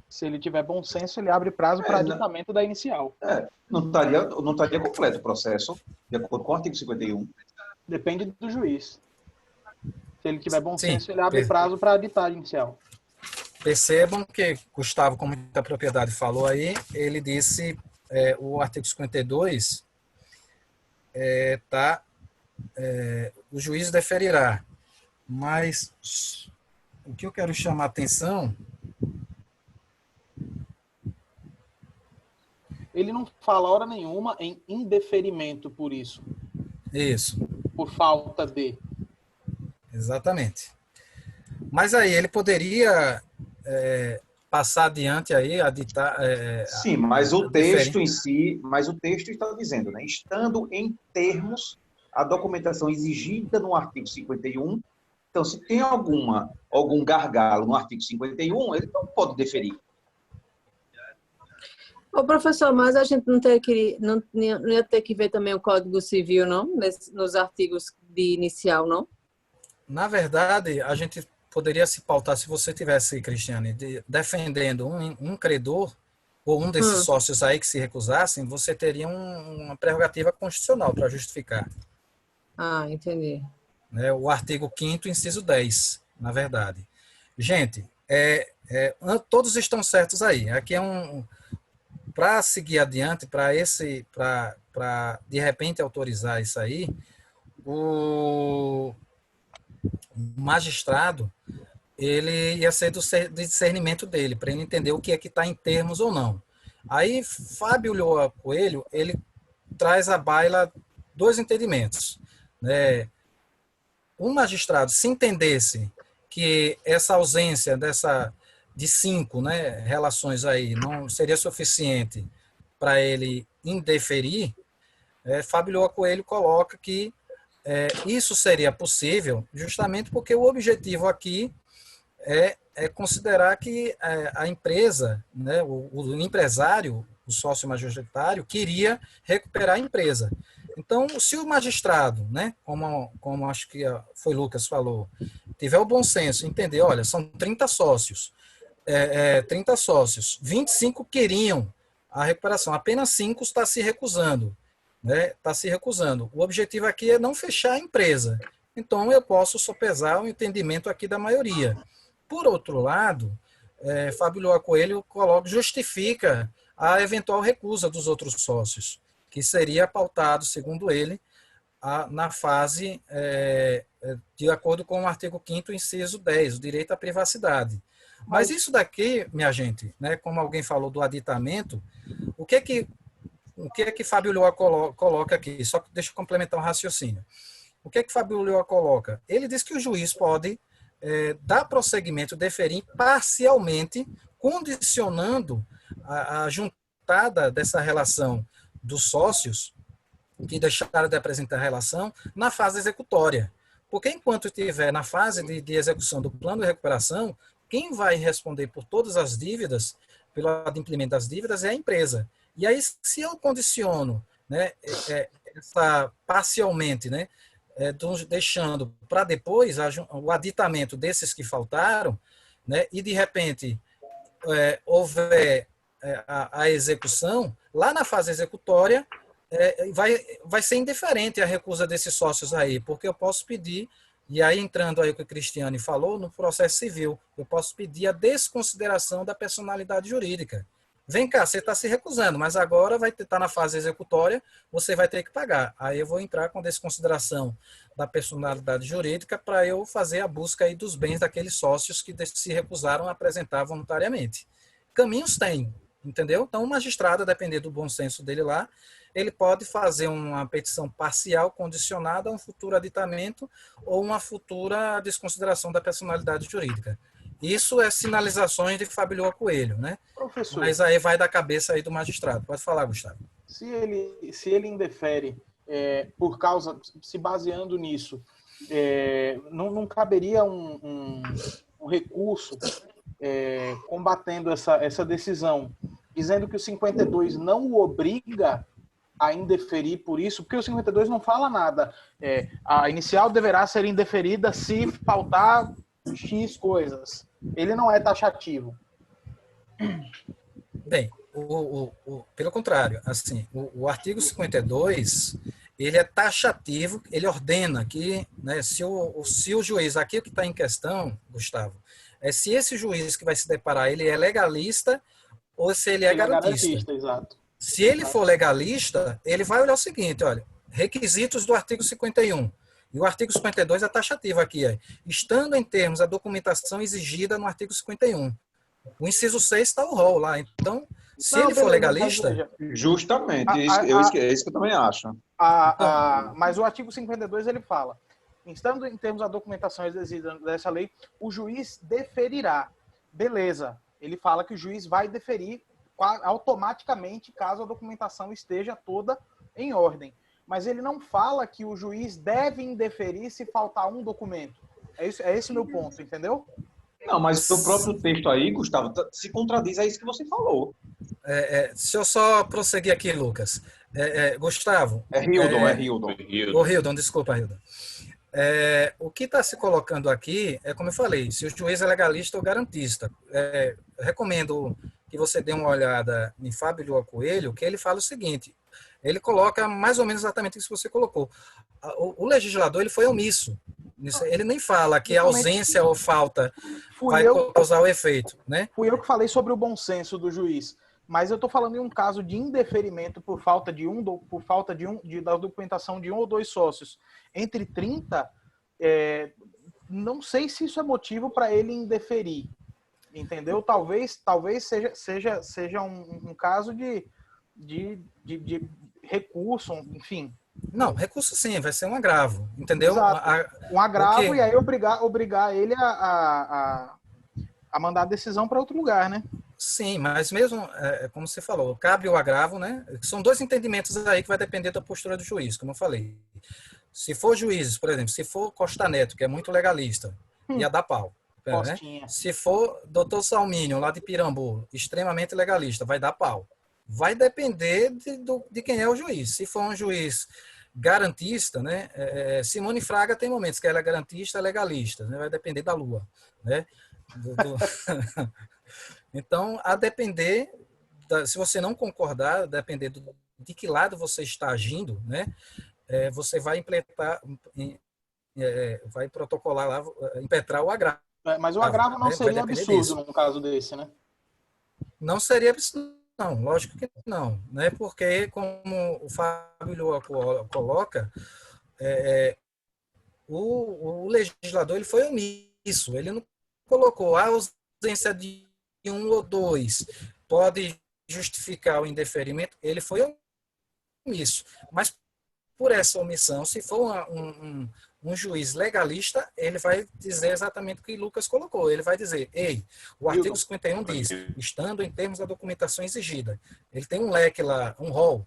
Se ele tiver bom senso, ele abre prazo para aditamento da inicial. Não estaria completo o processo, de acordo com o artigo 51. Depende do juiz. Se ele tiver bom Sim, senso, ele abre prazo para aditar a inicial. Percebam que Gustavo, como muita propriedade falou aí, ele disse, o artigo 52, o juiz deferirá. Mas o que eu quero chamar a atenção... Ele não fala hora nenhuma em indeferimento por isso. Isso. Por falta de. Exatamente. Mas aí ele poderia passar adiante aí, aditar... Sim, mas o texto em si, mas o texto está dizendo, né? Estando em termos a documentação exigida no artigo 51, então se tem algum gargalo no artigo 51, ele não pode deferir. Ô, professor, mas a gente não ia ter que ver também o Código Civil, não? Nos artigos de inicial, não? Na verdade, a gente poderia se pautar, se você tivesse, Cristiane, defendendo um credor ou um desses sócios aí que se recusassem, você teria uma prerrogativa constitucional para justificar. Ah, entendi. O artigo 5º, inciso 10, na verdade. Gente, todos estão certos aí. Aqui para seguir adiante, para de repente autorizar isso aí, o magistrado, ele ia ser do discernimento dele, para ele entender o que é que está em termos ou não. Aí, Fábio Lhoa Coelho, ele traz à baila 2 entendimentos. Um magistrado, se entendesse que essa ausência de 5 relações aí não seria suficiente para ele indeferir, Fábio Lhoa Coelho coloca que isso seria possível justamente porque o objetivo aqui é considerar que a empresa, o empresário, o sócio majoritário, queria recuperar a empresa. Então, se o magistrado, como acho que foi Lucas falou, tiver o bom senso, entender, olha, são 30 sócios, 25 queriam a recuperação, apenas 5 está se recusando. Está se recusando. O objetivo aqui é não fechar a empresa. Então, eu posso sopesar o entendimento aqui da maioria. Por outro lado, Fábio Lhoa Coelho justifica a eventual recusa dos outros sócios, que seria pautado, segundo ele, na fase, de acordo com o artigo 5º, inciso 10, o direito à privacidade. Mas isso daqui, minha gente, como alguém falou do aditamento, o que é que Fábio Lhoa coloca aqui? Só que deixa eu complementar um raciocínio. O que é que Fábio Lhoa coloca? Ele diz que o juiz pode dar prosseguimento, deferir parcialmente, condicionando a juntada dessa relação dos sócios que deixaram de apresentar a relação na fase executória. Porque enquanto estiver na fase de execução do plano de recuperação, quem vai responder por todas as dívidas, pelo adimplemento das dívidas, é a empresa. E aí, se eu condiciono parcialmente, deixando para depois o aditamento desses que faltaram, e de repente houver a execução, lá na fase executória, vai ser indiferente a recusa desses sócios aí, porque eu posso pedir, e aí entrando aí o que o Cristiane falou, no processo civil, eu posso pedir a desconsideração da personalidade jurídica. Vem cá, você está se recusando, mas agora vai estar na fase executória, você vai ter que pagar. Aí eu vou entrar com desconsideração da personalidade jurídica para eu fazer a busca aí dos bens daqueles sócios que se recusaram a apresentar voluntariamente. Caminhos tem, entendeu? Então o magistrado, a depender do bom senso dele lá, ele pode fazer uma petição parcial condicionada a um futuro aditamento ou uma futura desconsideração da personalidade jurídica. Isso é sinalizações de Fábio Lhoa Coelho, Professor, mas aí vai da cabeça aí do magistrado. Pode falar, Gustavo. Se ele indefere se baseando nisso, não caberia um recurso combatendo essa decisão, dizendo que o 52 não o obriga a indeferir por isso, porque o 52 não fala nada. A inicial deverá ser indeferida se faltar X coisas. Ele não é taxativo. Bem, pelo contrário, assim, o artigo 52, ele é taxativo, ele ordena que, né, se o juiz, aqui o que está em questão, Gustavo, é se esse juiz que vai se deparar, ele é legalista ou se ele é garantista. Exato. Se ele for legalista, ele vai olhar o seguinte, olha, requisitos do artigo 51. E o artigo 52 é taxativo aqui, estando em termos a documentação exigida no artigo 51. O inciso 6 está o rol lá. Então, se ele for legalista... Justamente, é isso que eu também acho. Mas o artigo 52, ele fala, estando em termos a documentação exigida dessa lei, o juiz deferirá. Beleza. Ele fala que o juiz vai deferir automaticamente caso a documentação esteja toda em ordem. Mas ele não fala que o juiz deve indeferir se faltar um documento. É esse o meu ponto, entendeu? Não, mas o próprio texto aí, Gustavo, se contradiz a isso que você falou. Se eu só prosseguir aqui, Lucas. Gustavo. É Hildon. Hildon, desculpa, Hildon. O que está se colocando aqui é, como eu falei, se o juiz é legalista ou garantista. Recomendo que você dê uma olhada em Fábio Lua Coelho, que ele fala o seguinte, ele coloca mais ou menos exatamente isso que você colocou. O legislador ele foi omisso. Ele nem fala que a ausência ou falta vai causar o efeito. Né? Fui eu que falei sobre o bom senso do juiz. Mas eu estou falando em um caso de indeferimento por falta da documentação de um ou dois sócios entre 30, não sei se isso é motivo para ele indeferir, entendeu? Talvez seja um caso de recurso, enfim. Não, recurso sim, vai ser um agravo, entendeu? Um agravo e aí obrigar ele a mandar a decisão para outro lugar, né? Sim, mas mesmo, como você falou, cabe o agravo, né? São dois entendimentos aí que vai depender da postura do juiz, como eu falei. Se for juízes, por exemplo, se for Costa Neto, que é muito legalista, ia dar pau. Né? Se for doutor Salmínio, lá de Pirambu, extremamente legalista, vai dar pau. Vai depender de quem é o juiz. Se for um juiz garantista, né? Simone Fraga tem momentos que ela é garantista, legalista, né? Vai depender da lua, né? Então, a depender, se você não concordar, a depender de que lado você está agindo, né? Você vai vai protocolar lá, impetrar o agravo. Mas o agravo não seria absurdo num caso desse, né? Não seria absurdo, não, lógico que não, né? Porque, como o Fábio Lua coloca, o legislador ele foi omisso, ele não colocou a ausência de um ou dois pode justificar o indeferimento, ele foi omisso. Mas, por essa omissão, se for um juiz legalista, ele vai dizer exatamente o que Lucas colocou. Ele vai dizer, o artigo 51 diz, estando em termos da documentação exigida. Ele tem um leque lá, um rol,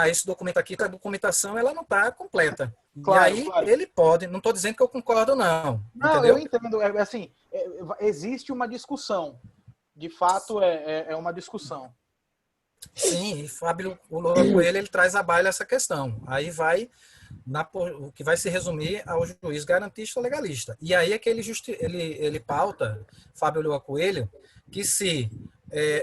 esse documento aqui, a documentação ela não está completa. Claro, e aí claro. Ele pode, não estou dizendo que eu concordo, não. Não, entendeu? Eu entendo. Assim, existe uma discussão. De fato, é uma discussão. Sim, e Fábio Lula Coelho ele traz à baila essa questão. Aí vai, o que vai se resumir ao juiz garantista ou legalista. E aí é que ele pauta, Fábio Lula Coelho, que se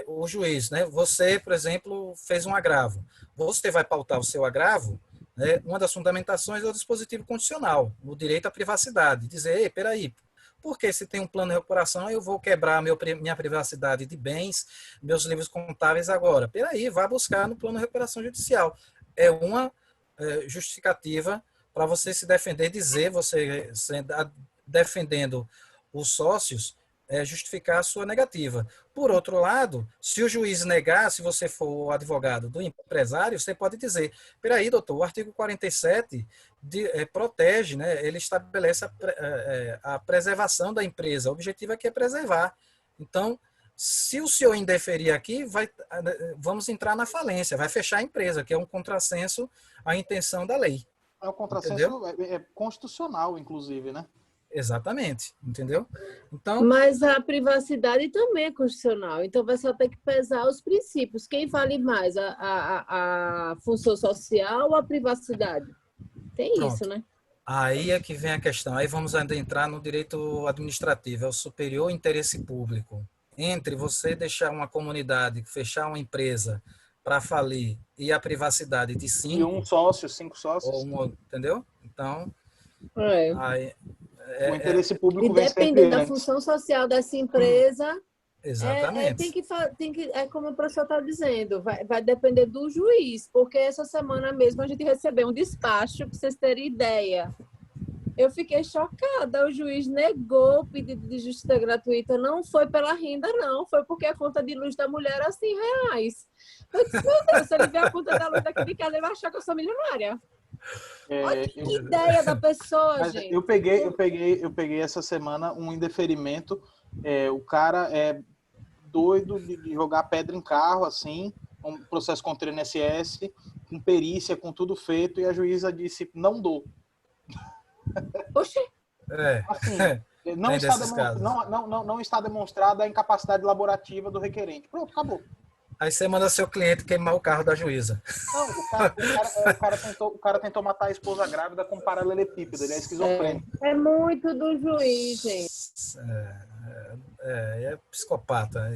o juiz, né, você, por exemplo, fez um agravo, você vai pautar o seu agravo, né, uma das fundamentações é o dispositivo constitucional, o direito à privacidade. Dizer, peraí, porque se tem um plano de recuperação, eu vou quebrar minha privacidade de bens, meus livros contábeis agora. Peraí, vá buscar no plano de recuperação judicial. É uma justificativa para você se defender, dizer, você defendendo os sócios, justificar a sua negativa. Por outro lado, se o juiz negar, se você for o advogado do empresário, você pode dizer, peraí, doutor, o artigo 47 protege, né, ele estabelece a preservação da empresa. O objetivo aqui é preservar. Então, se o senhor indeferir aqui, vamos entrar na falência, vai fechar a empresa, que é um contrassenso à intenção da lei. É um contrassenso constitucional, inclusive, né? Exatamente, entendeu? Então, Mas a privacidade também é constitucional. Então, vai só ter que pesar os princípios. Quem vale mais, a função social ou a privacidade? Tem isso, pronto. né? Aí é que vem a questão. Aí vamos adentrar no direito administrativo, é o superior interesse público. Entre você deixar uma comunidade, fechar uma empresa para falir e a privacidade de E um 5, sócio, 5 ou sócios. entendeu? Então, É. aí, O interesse E público vem sempre dependendo da antes. função social dessa empresa, exatamente. é como o professor está dizendo, vai depender do juiz, porque essa semana mesmo a gente recebeu um despacho, para vocês terem ideia. Eu fiquei chocada, o juiz negou o pedido de justiça gratuita, não foi pela renda, não, foi porque a conta de luz da mulher era R$ 100. Eu disse, meu Deus, se ele ver a conta da luz daqui de casa, ele vai achar que eu sou milionária. Olha que ideia da pessoa, Mas gente. eu peguei essa semana um indeferimento. O cara é doido de jogar pedra em carro, assim, um processo contra o INSS, com perícia, com tudo feito, e a juíza disse, não dou. Oxe, Assim, não Tem está, desses casos. não está demonstrada a incapacidade laborativa do requerente. Pronto, acabou. Aí você manda seu cliente queimar o carro da juíza. Não, o cara tentou matar a esposa grávida com paralelepípedo, ele é esquizofrênico. é muito do juiz, gente. É psicopata.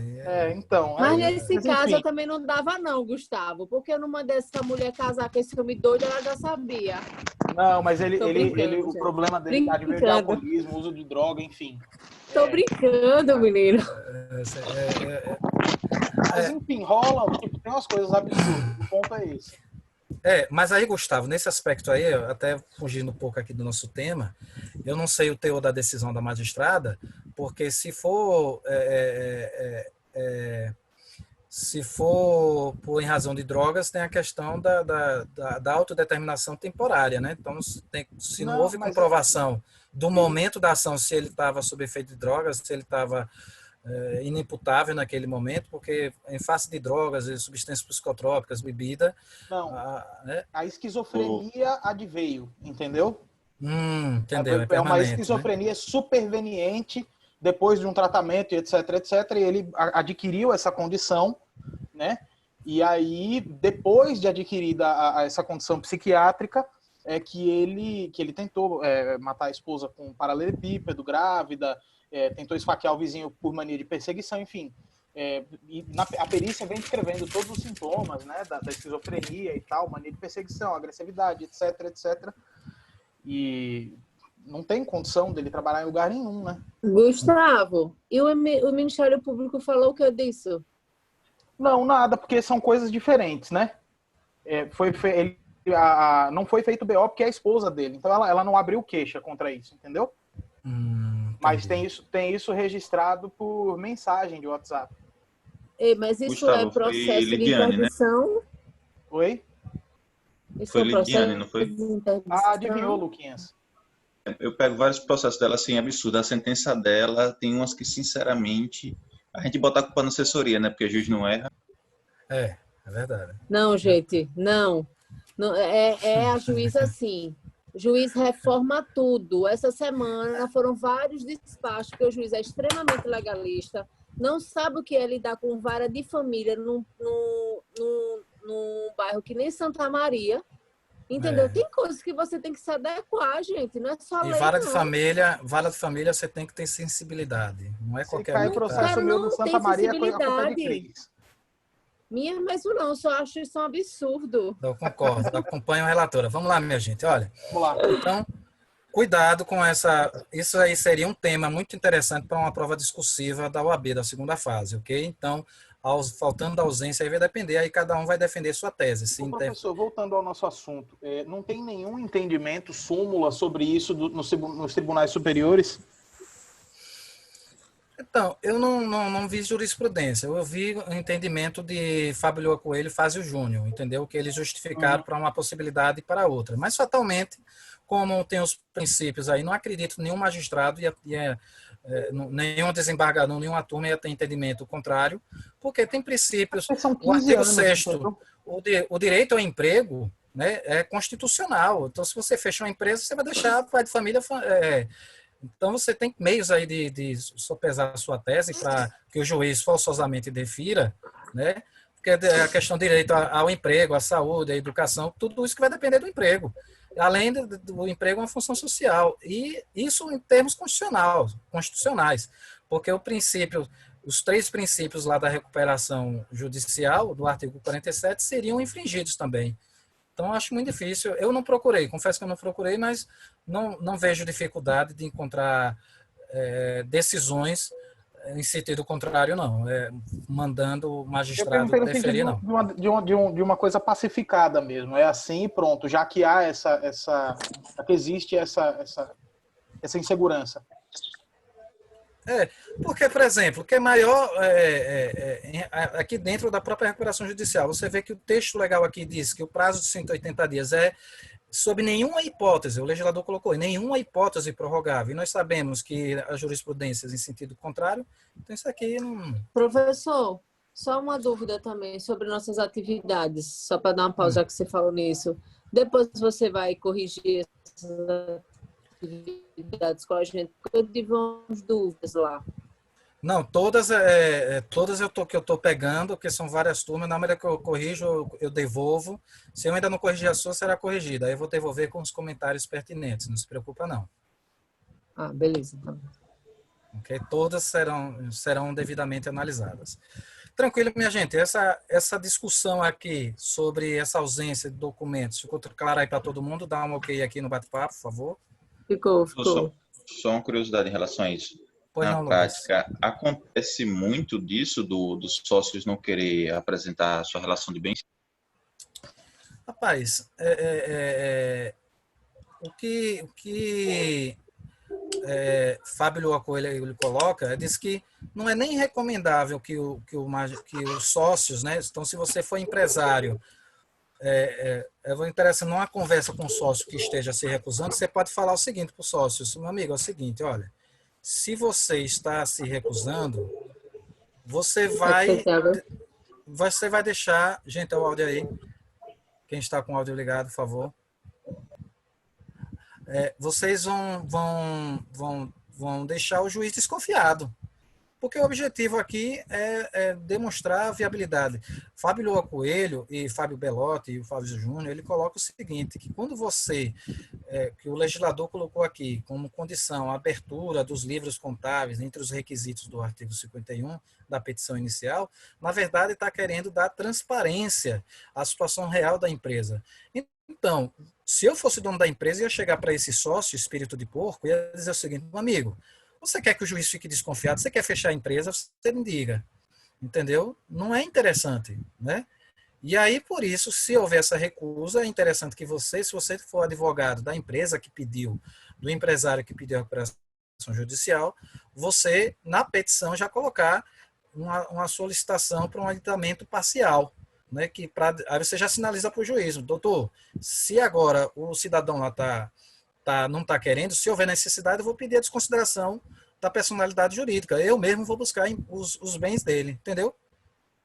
Então. Mas nesse caso enfim. eu também não dava não, Gustavo, porque eu não mandei essa mulher casar com esse homem doido, ela já sabia. Não, mas Tô brincando, o gente. problema dele é adver de alcoolismo, uso de droga, enfim. Tô brincando, menino. Mas enfim, rola, tipo, tem umas coisas absurdas, o ponto é esse. Mas aí, Gustavo, nesse aspecto aí, até fugindo um pouco aqui do nosso tema, eu não sei o teor da decisão da magistrada, porque se for por em razão de drogas, tem a questão da autodeterminação temporária, né? Então, se não houve comprovação do momento da ação, se ele estava sob efeito de drogas, se ele estava inimputável naquele momento, porque em face de drogas e substâncias psicotrópicas, bebida... Não, a esquizofrenia adveio, entendeu? Entendeu, é uma esquizofrenia, né? Superveniente, depois de um tratamento, etc, e ele adquiriu essa condição, né? E aí, depois de adquirida essa condição psiquiátrica, é que ele tentou matar a esposa com paralelepípedo, grávida, tentou esfaquear o vizinho por mania de perseguição, enfim. A perícia vem descrevendo todos os sintomas, né, da esquizofrenia e tal, mania de perseguição, agressividade, etc. E não tem condição dele trabalhar em lugar nenhum, né? Gustavo, e o Ministério Público falou o que disso? Não, nada, porque são coisas diferentes, né? Não foi feito BO porque é a esposa dele, então ela não abriu queixa contra isso, entendeu? Mas tem isso registrado por mensagem de WhatsApp. Mas isso Gustavo, é processo de Lidiane, interdição? Né? Oi? Isso foi processo Lidiane, não foi? de interdição? Adivinhou, Luquinhas? Eu pego vários processos dela assim, absurdo. A sentença dela tem umas que, sinceramente, a gente bota a culpa na assessoria, né? Porque o juiz não erra. É verdade. Não, gente, não a juíza assim. O juiz reforma tudo. Essa semana foram vários despachos, porque o juiz é extremamente legalista, não sabe o que é lidar com vara de família num bairro que nem Santa Maria. Entendeu? Tem coisas que você tem que se adequar, gente. Não é só lei, vara de família você tem que ter sensibilidade. Não é qualquer um. Se cai processo meu no Santa Maria, a culpa é de Cris. Minha mesmo não, só acho isso um absurdo. Eu concordo, acompanho a relatora. Vamos lá, minha gente, olha. Vamos lá. Então, cuidado com essa... Isso aí seria um tema muito interessante para uma prova discursiva da OAB, da segunda fase, ok? Então, faltando da ausência, aí vai depender, aí cada um vai defender sua tese. Professor, voltando ao nosso assunto, não tem nenhum entendimento, súmula sobre isso nos tribunais superiores? Então, eu não vi jurisprudência, eu vi o entendimento de Fábio Lua Coelho e Fázio Júnior, entendeu? Que eles justificaram para uma possibilidade e para outra. Mas, fatalmente, como tem os princípios aí, não acredito que nenhum magistrado nenhum desembargador, nenhuma turma ia ter entendimento contrário, porque tem princípios. O artigo 6º, o direito ao emprego, né, é constitucional. Então, se você fechar uma empresa, você vai deixar o pai de família Então, você tem meios aí de sopesar a sua tese para que o juiz forçosamente defira, né? Porque a questão de direito ao emprego, à saúde, à educação, tudo isso que vai depender do emprego. Além do emprego, é uma função social. E isso em termos constitucionais. Porque os 3 princípios lá da recuperação judicial, do artigo 47, seriam infringidos também. Então, acho muito difícil. Eu não procurei, confesso que eu não procurei, mas não vejo dificuldade de encontrar decisões em sentido contrário, não. Mandando o magistrado deferir, não. De uma coisa pacificada mesmo. É assim e pronto, já que há já que existe essa insegurança. Porque, por exemplo, o que é maior aqui dentro da própria recuperação judicial, você vê que o texto legal aqui diz que o prazo de 180 dias é sob nenhuma hipótese, o legislador colocou, nenhuma hipótese prorrogável, e nós sabemos que as jurisprudências em sentido contrário, então isso aqui não... Professor, só uma dúvida também sobre nossas atividades, só para dar uma pausa, já que você falou nisso. Depois você vai corrigir essas atividades com a gente, porque eu tive umas dúvidas lá. Não, todas que eu estou pegando, porque são várias turmas, na medida que eu corrijo, eu devolvo. Se eu ainda não corrigir a sua, será corrigida. Aí eu vou devolver com os comentários pertinentes, não se preocupa não. Ah, beleza. Tá. Okay? Todas serão devidamente analisadas. Tranquilo, minha gente, essa discussão aqui sobre essa ausência de documentos, ficou claro aí para todo mundo? Dá um ok aqui no bate-papo, por favor. Ficou. Só uma curiosidade em relação a isso. Pois Na não, Lucas. prática, acontece muito disso dos sócios não querer apresentar a sua relação de bens? Rapaz, o que Fábio Loacoelho ele coloca, diz que não é nem recomendável que os sócios, né? Então, se você for empresário, vou interessar numa conversa com um sócio que esteja se recusando, você pode falar o seguinte para o sócio: meu amigo, é o seguinte, olha, se você está se recusando, você vai deixar... Gente, é o áudio aí. Quem está com o áudio ligado, por favor. Vocês vão deixar o juiz desconfiado. Porque o objetivo aqui é demonstrar a viabilidade. Fábio Lua Coelho e Fábio Belotti e o Fábio Júnior, ele coloca o seguinte, que quando que o legislador colocou aqui como condição a abertura dos livros contábeis entre os requisitos do artigo 51 da petição inicial, na verdade está querendo dar transparência à situação real da empresa. Então, se eu fosse dono da empresa, eu ia chegar para esse sócio, espírito de porco, e ia dizer o seguinte: meu amigo, você quer que o juiz fique desconfiado? Você quer fechar a empresa? Você me diga. Entendeu? Não é interessante, né? E aí, por isso, se houver essa recusa, é interessante que você, se você for advogado da empresa que pediu, do empresário que pediu a recuperação judicial, você, na petição, já colocar uma solicitação para um aditamento parcial, né? Aí você já sinaliza para o juiz: doutor, se agora o cidadão lá não está querendo, se houver necessidade, eu vou pedir a desconsideração da personalidade jurídica. Eu mesmo vou buscar os bens dele, entendeu?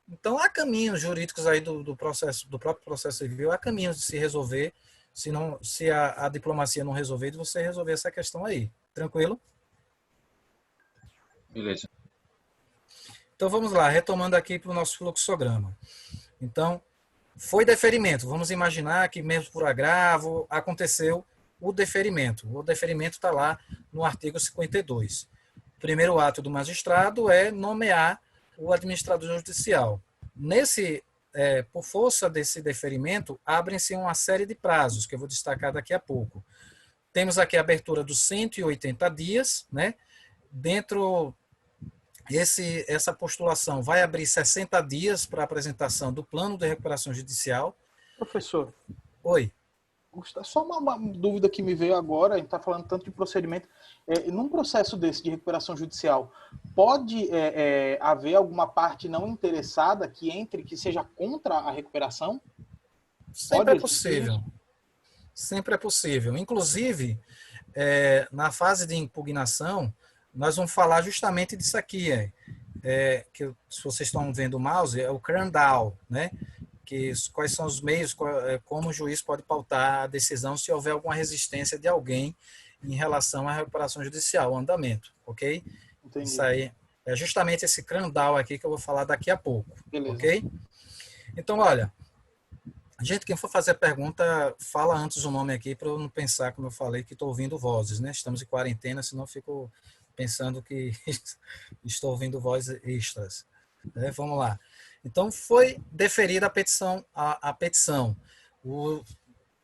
Então, há caminhos jurídicos aí do próprio processo civil, há caminhos de se resolver, se a diplomacia não resolver, de você resolver essa questão aí. Tranquilo? Beleza. Então, vamos lá, retomando aqui para o nosso fluxograma. Então, foi deferimento. Vamos imaginar que, mesmo por agravo, aconteceu o deferimento. O deferimento está lá no artigo 52. O primeiro ato do magistrado é nomear o administrador judicial. Por força desse deferimento, abrem-se uma série de prazos, que eu vou destacar daqui a pouco. Temos aqui a abertura dos 180 dias, né? Dentro, essa postulação vai abrir 60 dias para apresentação do plano de recuperação judicial. Professor. Oi. Só uma dúvida que me veio agora, a gente está falando tanto de procedimento. Num processo desse de recuperação judicial, pode haver alguma parte não interessada que seja contra a recuperação? Sempre é possível. Sempre é possível. Inclusive, na fase de impugnação, nós vamos falar justamente disso aqui. Que, se vocês estão vendo o mouse, é o Crandall, né? Quais são os meios, como o juiz pode pautar a decisão se houver alguma resistência de alguém em relação à recuperação judicial, o andamento, ok? Entendi. Isso aí é justamente esse crandal aqui que eu vou falar daqui a pouco, Beleza. ok? Então, olha, gente, quem for fazer a pergunta, fala antes o nome aqui para eu não pensar, como eu falei, que estou ouvindo vozes, né? Estamos em quarentena, senão eu fico pensando que estou ouvindo vozes extras. Vamos lá. Então, foi deferida a petição.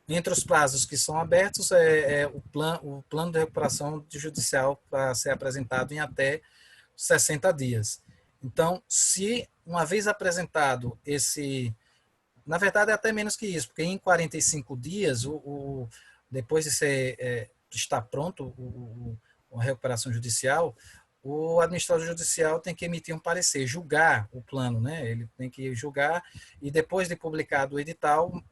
Entre os prazos que são abertos, o plano de recuperação judicial para ser apresentado em até 60 dias. Então, se uma vez apresentado na verdade, é até menos que isso, porque em 45 dias, depois de estar pronto a recuperação judicial, o administrador judicial tem que emitir um parecer, julgar o plano, né? Ele tem que julgar e depois de publicado o edital,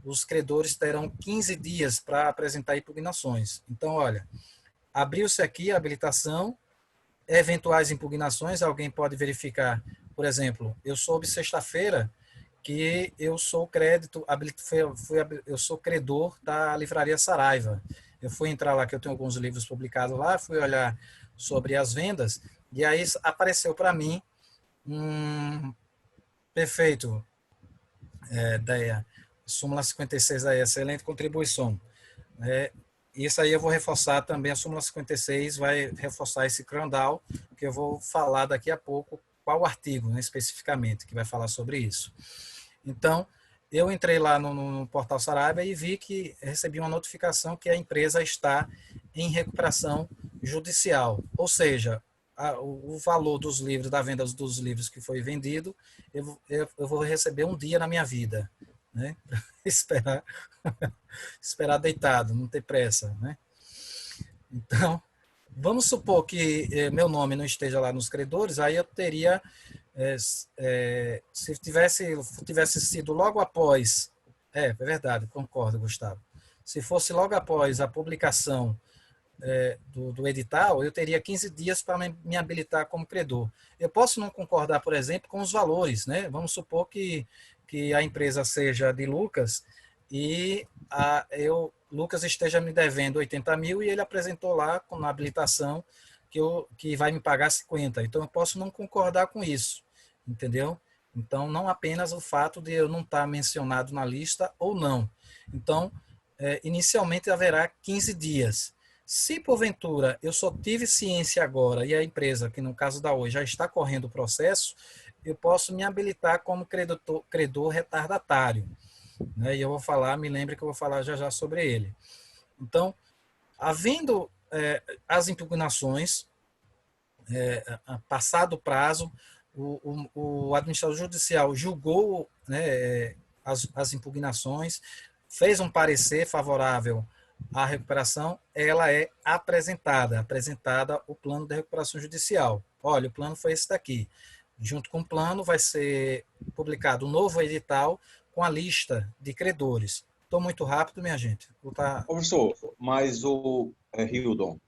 os credores terão 15 dias para apresentar impugnações. Então, olha, abriu-se aqui a habilitação, eventuais impugnações, alguém pode verificar, por exemplo, eu soube sexta-feira que eu sou eu sou credor da Livraria Saraiva. Eu fui entrar lá, que eu tenho alguns livros publicados lá, fui olhar sobre as vendas, e aí apareceu para mim perfeito, Deia, súmula 56 aí, excelente contribuição. Isso aí eu vou reforçar também, a súmula 56 vai reforçar esse crandal, que eu vou falar daqui a pouco qual artigo, né, especificamente, que vai falar sobre isso. Então, eu entrei lá no portal Saraiva e vi que recebi uma notificação que a empresa está em recuperação judicial. Ou seja, o valor dos livros, da venda dos livros que foi vendido, eu vou receber um dia na minha vida, né? esperar deitado, não ter pressa, né? Então, vamos supor que meu nome não esteja lá nos credores, aí eu teria... se tivesse sido logo após, é verdade, concordo, Gustavo. Se fosse logo após a publicação do edital, eu teria 15 dias para me habilitar como credor. Eu posso não concordar, por exemplo, com os valores, né? Vamos supor que a empresa seja de Lucas e Lucas esteja me devendo 80 mil e ele apresentou lá na habilitação que vai me pagar 50. Então, eu posso não concordar com isso, entendeu? Então, não apenas o fato de eu não estar mencionado na lista ou não. Então, inicialmente haverá 15 dias. Se, porventura, eu só tive ciência agora e a empresa, que no caso da Oi, já está correndo o processo, eu posso me habilitar como credor retardatário. Né? E eu vou falar, me lembre que eu vou falar já sobre ele. Então, havendo as impugnações, passado o prazo, o administrador judicial julgou, né, as impugnações, fez um parecer favorável à recuperação, ela é apresentada o plano de recuperação judicial. Olha, o plano foi esse daqui. Junto com o plano vai ser publicado um novo edital com a lista de credores. Estou muito rápido, minha gente. Professor, mas Hildon,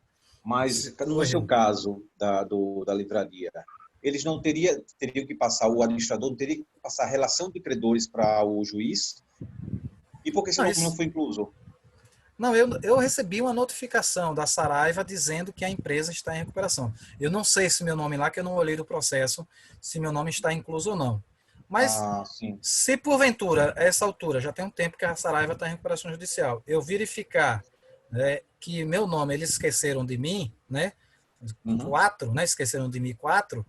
mas no seu caso da livraria, eles não teriam que passar, o administrador não teria que passar a relação de credores para o juiz? E por que esse nome não foi incluso? Não, eu recebi uma notificação da Saraiva dizendo que a empresa está em recuperação. Eu não sei se meu nome lá, que eu não olhei do processo, se meu nome está incluso ou não. Mas, se porventura, a essa altura, já tem um tempo que a Saraiva está em recuperação judicial, eu verificar, né, que meu nome, eles esqueceram de mim, né? 4, né? Esqueceram de mim 4,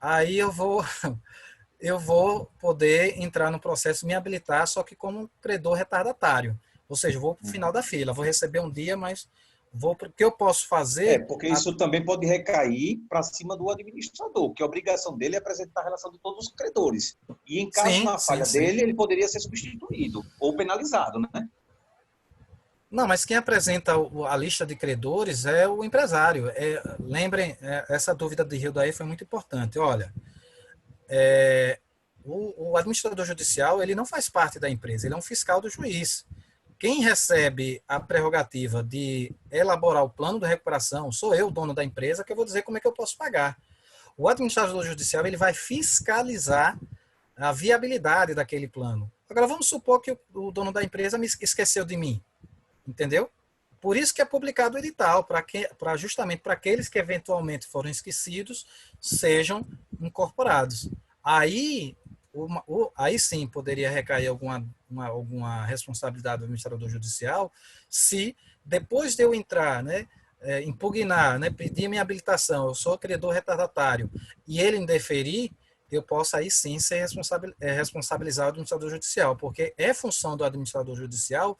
aí eu vou poder entrar no processo, me habilitar, só que como credor retardatário. Ou seja, vou para o final da fila, vou receber um dia, mas o que eu posso fazer... porque isso também pode recair para cima do administrador, que a obrigação dele é apresentar a relação de todos os credores. E em caso de uma falha dele, ele poderia ser substituído ou penalizado, né? Não, mas quem apresenta a lista de credores é o empresário. Lembrem, essa dúvida de Rio daí foi muito importante. Olha, o administrador judicial, ele não faz parte da empresa, ele é um fiscal do juiz. Quem recebe a prerrogativa de elaborar o plano de recuperação sou eu, dono da empresa, que eu vou dizer como é que eu posso pagar. O administrador judicial, ele vai fiscalizar a viabilidade daquele plano. Agora, vamos supor que o dono da empresa me esqueceu de mim. Entendeu? por isso que é publicado o edital, justamente para aqueles que eventualmente foram esquecidos sejam incorporados. Aí, aí sim poderia recair alguma responsabilidade do administrador judicial se, depois de eu entrar, né, impugnar, né, pedir minha habilitação, eu sou credor retardatário, e ele indeferir, eu posso aí sim ser responsabilizar o administrador judicial, porque é função do administrador judicial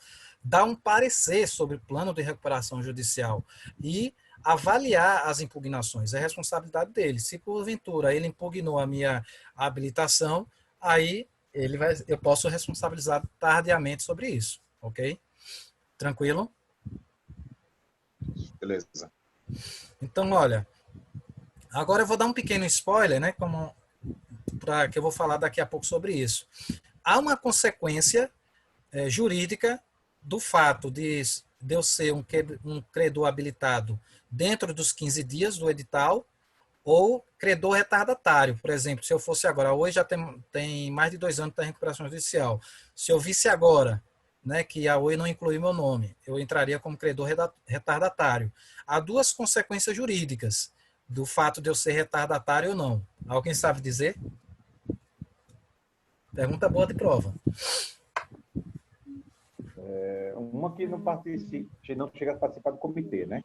dar um parecer sobre o plano de recuperação judicial e avaliar as impugnações. É responsabilidade dele. Se porventura ele impugnou a minha habilitação, aí eu posso responsabilizar tardiamente sobre isso, ok? Tranquilo? Beleza. Então, olha, agora eu vou dar um pequeno spoiler, né, que eu vou falar daqui a pouco sobre isso. Há uma consequência jurídica do fato de eu ser um credor habilitado dentro dos 15 dias do edital ou credor retardatário. Por exemplo, se eu fosse agora, hoje já tem mais de 2 anos da recuperação judicial. Se eu visse agora, né, que a OI não incluiu meu nome, eu entraria como credor retardatário. Há 2 consequências jurídicas do fato de eu ser retardatário ou não. Alguém sabe dizer? Pergunta boa de prova. Uma que não chega a participar do comitê, né?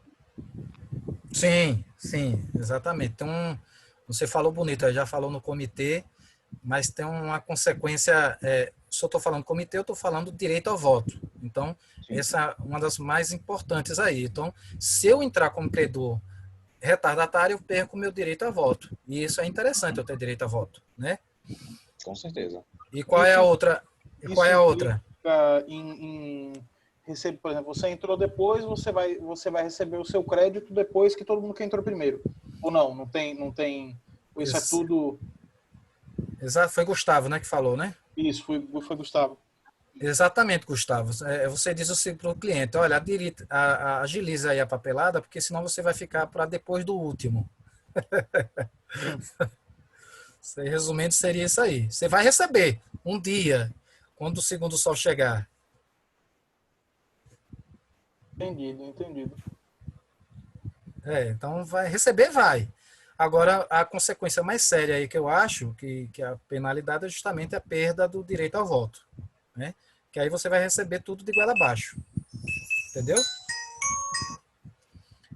Sim, exatamente. Então, você falou bonito, já falou no comitê, mas tem uma consequência, se eu estou falando comitê, eu estou falando direito ao voto. Então, sim, essa é uma das mais importantes aí. Então, se eu entrar como credor retardatário, eu perco o meu direito a voto. E isso é interessante, eu ter direito a voto, né? Com certeza. E qual é a outra? Recebe, por exemplo, você entrou depois, você vai receber o seu crédito depois que todo mundo que entrou primeiro. Ou não? Não tem. Isso é tudo. Exato, foi Gustavo, né, que falou, né? Isso, foi Gustavo. Exatamente, Gustavo. Você diz assim para o cliente, olha, agiliza aí a papelada, porque senão você vai ficar para depois do último. Resumindo, seria isso aí. Você vai receber um dia, quando o segundo sol chegar. Entendido. Então, vai receber, vai. Agora, a consequência mais séria aí que eu acho, que a penalidade é justamente a perda do direito ao voto, né? Que aí você vai receber tudo de goela abaixo. Entendeu?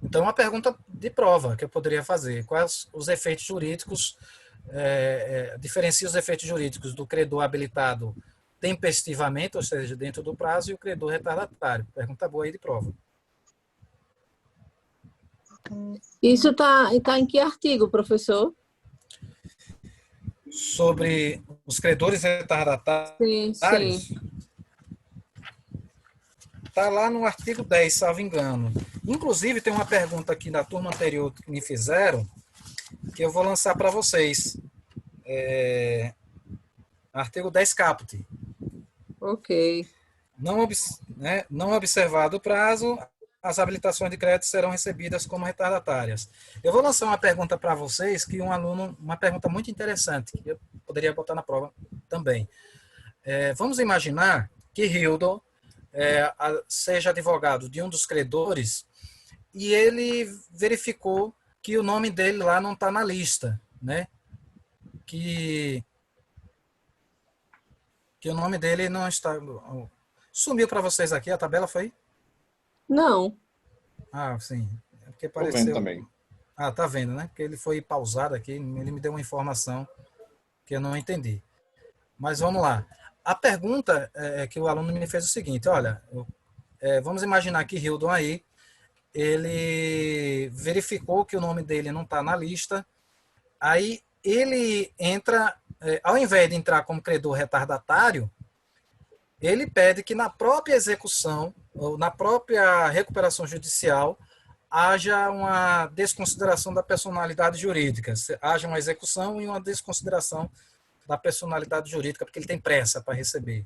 Então, uma pergunta de prova que eu poderia fazer. Quais os efeitos jurídicos, diferencia os efeitos jurídicos do credor habilitado tempestivamente, ou seja, dentro do prazo, e o credor retardatário. Pergunta boa aí de prova. Isso tá em que artigo, professor? Sobre os credores retardatários? Sim. Está lá no artigo 10, salvo engano. Inclusive, tem uma pergunta aqui da turma anterior que me fizeram, que eu vou lançar para vocês. Artigo 10 caput. Ok. Não observado o prazo, as habilitações de crédito serão recebidas como retardatárias. Eu vou lançar uma pergunta para vocês, que uma pergunta muito interessante, que eu poderia botar na prova também. Vamos imaginar que Hildo seja advogado de um dos credores e ele verificou que o nome dele lá não está na lista, né? Que o nome dele não está... Sumiu para vocês aqui, a tabela foi? Não. Ah, sim. É porque Tô vendo também. Ah, tá vendo, né? Porque ele foi pausado aqui, ele me deu uma informação que eu não entendi. Mas vamos lá. A pergunta que o aluno me fez é o seguinte, olha, vamos imaginar que Hildon aí, ele verificou que o nome dele não está na lista, aí ele entra, ao invés de entrar como credor retardatário, ele pede que na própria execução, ou na própria recuperação judicial, haja uma desconsideração da personalidade jurídica, haja uma execução e uma desconsideração da personalidade jurídica, porque ele tem pressa para receber.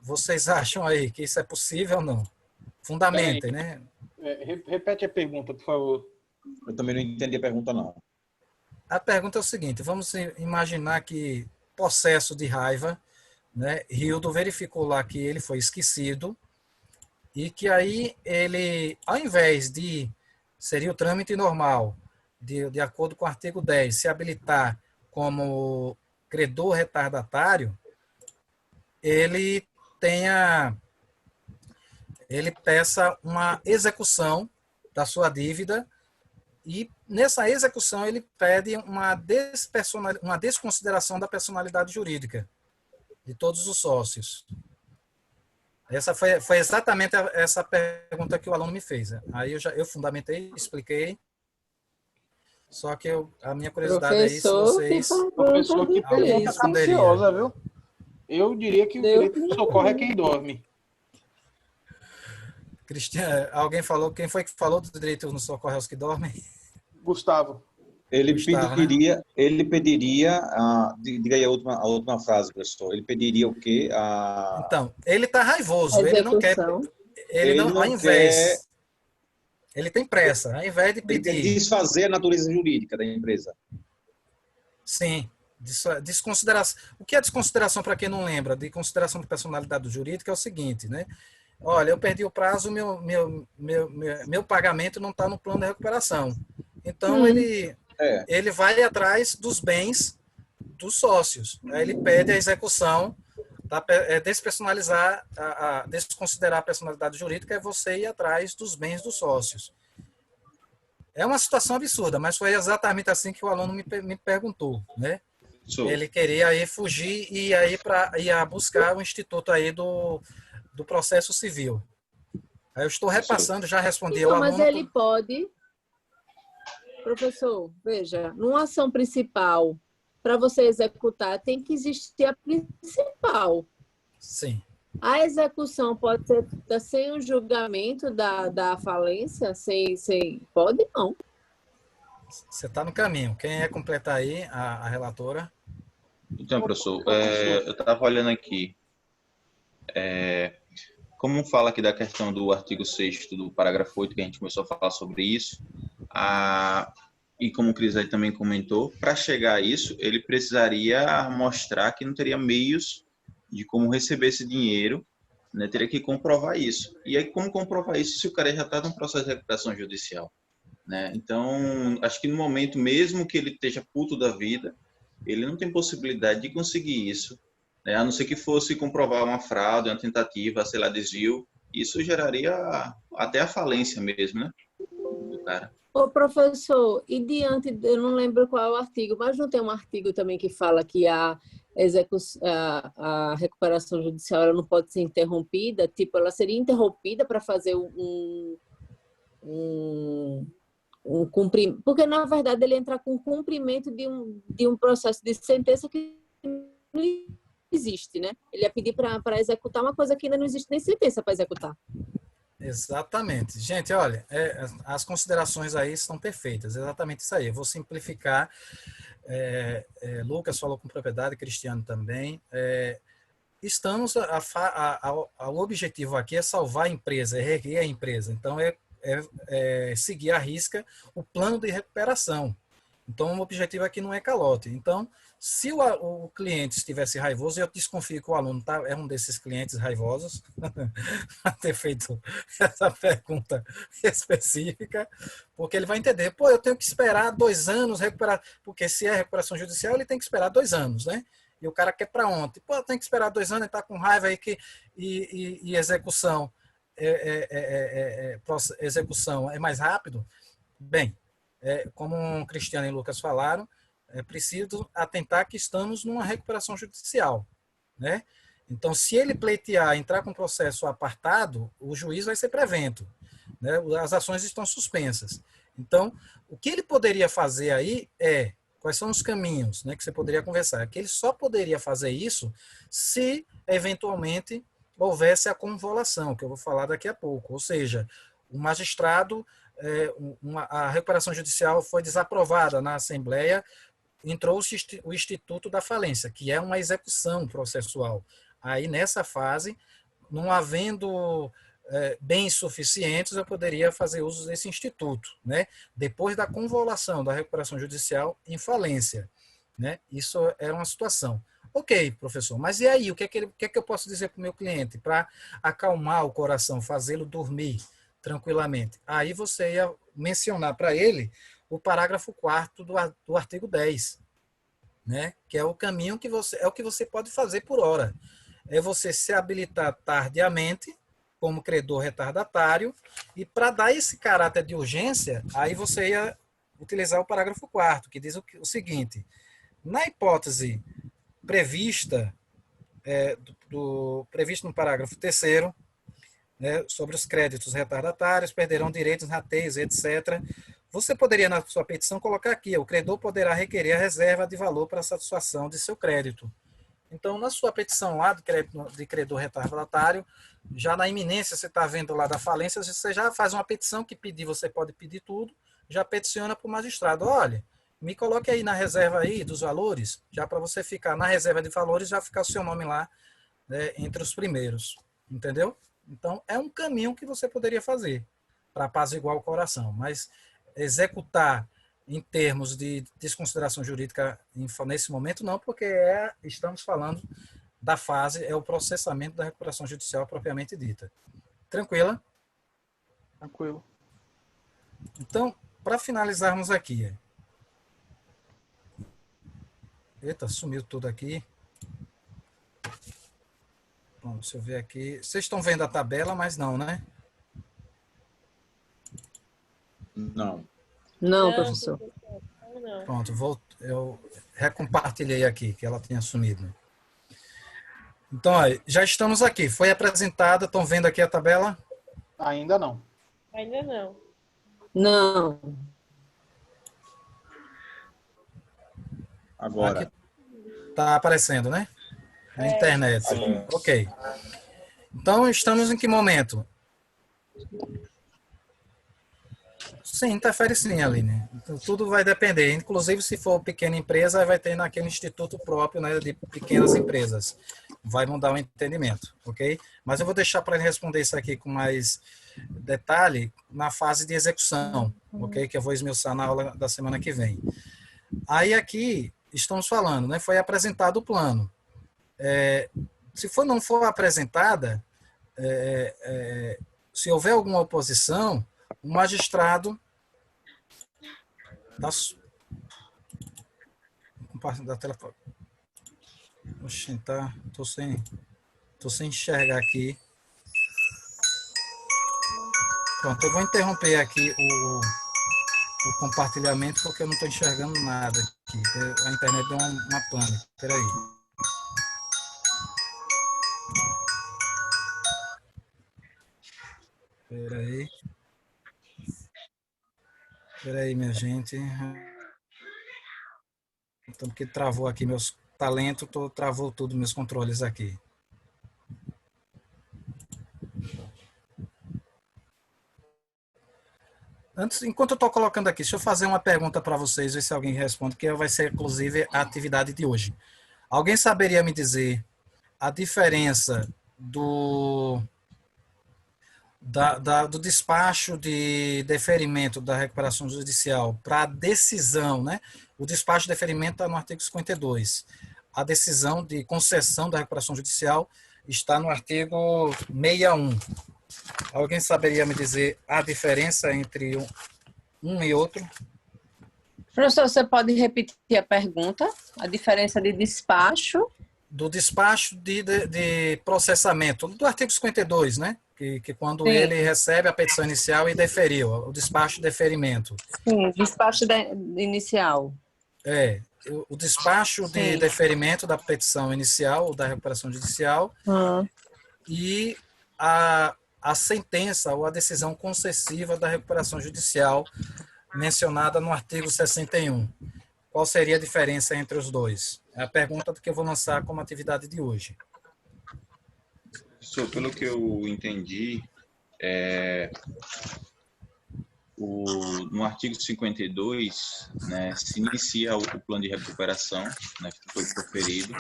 Vocês acham aí que isso é possível ou não? Fundamentem, né? Repete a pergunta, por favor. Eu também não entendi a pergunta, não. A pergunta é o seguinte, vamos imaginar que processo de raiva, né? Hildo verificou lá que ele foi esquecido e que aí ele, ao invés de, seria o trâmite normal, de acordo com o artigo 10, se habilitar como credor retardatário, ele peça uma execução da sua dívida e nessa execução ele pede uma desconsideração da personalidade jurídica de todos os sócios. Essa foi exatamente essa pergunta que o aluno me fez. Aí eu fundamentei, expliquei. Só que a minha curiosidade é isso, vocês... Professor, que pergunta capciosa, viu? Eu diria que o direito do socorro é quem dorme. Cristiano, alguém falou, quem foi que falou do direito no socorro aos que dormem? Gustavo. Ele Gustavo, pediria, né? Ele pediria, diga aí a última frase, professor. Ele pediria o quê? Então, ele está raivoso, ele não quer, ao invés, ele tem pressa, ao invés de pedir. Ele quer desfazer a natureza jurídica da empresa. Sim, desconsideração. O que é desconsideração, para quem não lembra, de consideração de personalidade jurídica é o seguinte, né? Olha, eu perdi o prazo, meu pagamento não está no plano de recuperação. Então, ele vai atrás dos bens dos sócios. Aí ele pede a execução, despersonalizar, desconsiderar a personalidade jurídica, é você ir atrás dos bens dos sócios. É uma situação absurda, mas foi exatamente assim que o aluno me perguntou, né? Ele queria aí fugir e ir buscar o instituto aí do processo civil. Aí eu estou repassando, já respondi ao aluno. Mas ele pode, professor, veja, numa ação principal, para você executar, tem que existir a principal. Sim. A execução pode ser sem o julgamento da falência? Pode não. Você está no caminho. Quem é completar aí, a relatora? Então, professor, eu estava olhando aqui. Como fala aqui da questão do artigo 6º do parágrafo 8, que a gente começou a falar sobre isso, e como o Cris aí também comentou, para chegar a isso, ele precisaria mostrar que não teria meios de como receber esse dinheiro, né? Teria que comprovar isso. E aí, como comprovar isso se o cara já está num processo de recuperação judicial? Né? Então, acho que no momento, mesmo que ele esteja puto da vida, ele não tem possibilidade de conseguir isso, né? A não ser que fosse comprovar uma fraude, uma tentativa, sei lá, desvio. Isso geraria até a falência mesmo, né? Do cara. Ô, professor, e eu não lembro qual é o artigo, mas não tem um artigo também que fala que a recuperação judicial ela não pode ser interrompida? Tipo, ela seria interrompida para fazer um cumprimento, porque na verdade ele entra com cumprimento de um processo de sentença que não existe, né? Ele ia pedir para executar uma coisa que ainda não existe nem sentença para executar. Exatamente. Gente, olha, as considerações aí estão perfeitas, exatamente isso aí. Eu vou simplificar. Lucas falou com propriedade, Cristiano também. O objetivo aqui é salvar a empresa, é reerguer a empresa. Então, seguir à risca o plano de recuperação. Então, o objetivo aqui não é calote. Então, se o cliente estivesse raivoso, eu desconfio que o aluno é um desses clientes raivosos, a ter feito essa pergunta específica, porque ele vai entender, eu tenho que esperar 2 anos recuperar, porque se é recuperação judicial, ele tem que esperar 2 anos, né? E o cara quer para ontem. Tem que esperar 2 anos, ele está com raiva aí e execução. Execução é mais rápido. Bem, como o Cristiano e o Lucas falaram, é preciso atentar que estamos numa recuperação judicial, né? Então, se ele pleitear, entrar com processo apartado, o juiz vai ser prevento, né? As ações estão suspensas. Então, o que ele poderia fazer aí quais são os caminhos, né, que você poderia conversar? Que ele só poderia fazer isso se, eventualmente, houvesse a convolução, que eu vou falar daqui a pouco. Ou seja, o magistrado, a recuperação judicial foi desaprovada na Assembleia, entrou o Instituto da Falência, que é uma execução processual. Aí, nessa fase, não havendo bens suficientes, eu poderia fazer uso desse instituto, né? Depois da convolução da recuperação judicial em falência, né? Isso era uma situação. Ok, professor, mas e aí? O que é que eu posso dizer para o meu cliente para acalmar o coração, fazê-lo dormir tranquilamente? Aí você ia mencionar para ele o parágrafo 4º do artigo 10, né? Que é o caminho que é o que você pode fazer por hora. É você se habilitar tardiamente como credor retardatário e para dar esse caráter de urgência, aí você ia utilizar o parágrafo 4º, que diz o seguinte: na hipótese prevista previsto no parágrafo 3º, né, sobre os créditos retardatários, perderão direitos, rateios, etc. Você poderia, na sua petição, colocar aqui: o credor poderá requerer a reserva de valor para a satisfação de seu crédito. Então, na sua petição lá de credor retardatário, já na iminência, você está vendo lá da falência, você já faz uma petição que pedir, você pode pedir tudo, já peticiona para o magistrado: olha, me coloque aí na reserva aí dos valores, já para você ficar na reserva de valores, já ficar o seu nome lá, né, entre os primeiros, entendeu? Então, é um caminho que você poderia fazer para apaziguar o coração, mas executar em termos de desconsideração jurídica nesse momento não, porque estamos falando da fase, é o processamento da recuperação judicial propriamente dita. Tranquila? Tranquilo. Então, para finalizarmos aqui. Eita, sumiu tudo aqui. Bom, deixa eu ver aqui. Vocês estão vendo a tabela, mas não, né? Não. Não, professor. Não. Pronto, eu recompartilhei aqui, que ela tinha sumido. Então, ó, já estamos aqui. Foi apresentada, estão vendo aqui a tabela? Ainda não. Ainda não. Não. Agora. Aqui está aparecendo, né? Na internet. Ok. Então, estamos em que momento? Sim, interfere sim, Aline. Então, tudo vai depender. Inclusive, se for pequena empresa, vai ter naquele instituto próprio, né, de pequenas empresas. Vai mudar o entendimento, ok? Mas eu vou deixar para ele responder isso aqui com mais detalhe na fase de execução, ok? Que eu vou esmiuçar na aula da semana que vem. Aí aqui estamos falando, né? Foi apresentado o plano. Se não for apresentada, se houver alguma oposição, o magistrado da tela. Oxi, tá. Tô sem enxergar aqui. Pronto, eu vou interromper aqui o compartilhamento porque eu não estou enxergando nada aqui. A internet deu uma pane. Espera aí. Espera aí, minha gente. Então, porque travou aqui meus talentos, travou tudo meus controles aqui. Enquanto eu estou colocando aqui, deixa eu fazer uma pergunta para vocês, ver se alguém responde, que vai ser, inclusive, a atividade de hoje. Alguém saberia me dizer a diferença do despacho de deferimento da recuperação judicial para a decisão, né? O despacho de deferimento está no artigo 52. A decisão de concessão da recuperação judicial está no artigo 61. Alguém saberia me dizer a diferença entre um e outro? Professor, você pode repetir a pergunta? A diferença de despacho? Do despacho de processamento, do artigo 52, né? Que quando Sim. ele recebe a petição inicial e deferiu, o despacho de deferimento. Sim, despacho inicial. O despacho de deferimento da petição inicial, da recuperação judicial, e a sentença ou a decisão concessiva da recuperação judicial mencionada no artigo 61. Qual seria a diferença entre os dois? É a pergunta que eu vou lançar como atividade de hoje. Pelo que eu entendi, no artigo 52, né, se inicia o plano de recuperação, né, que foi proferido,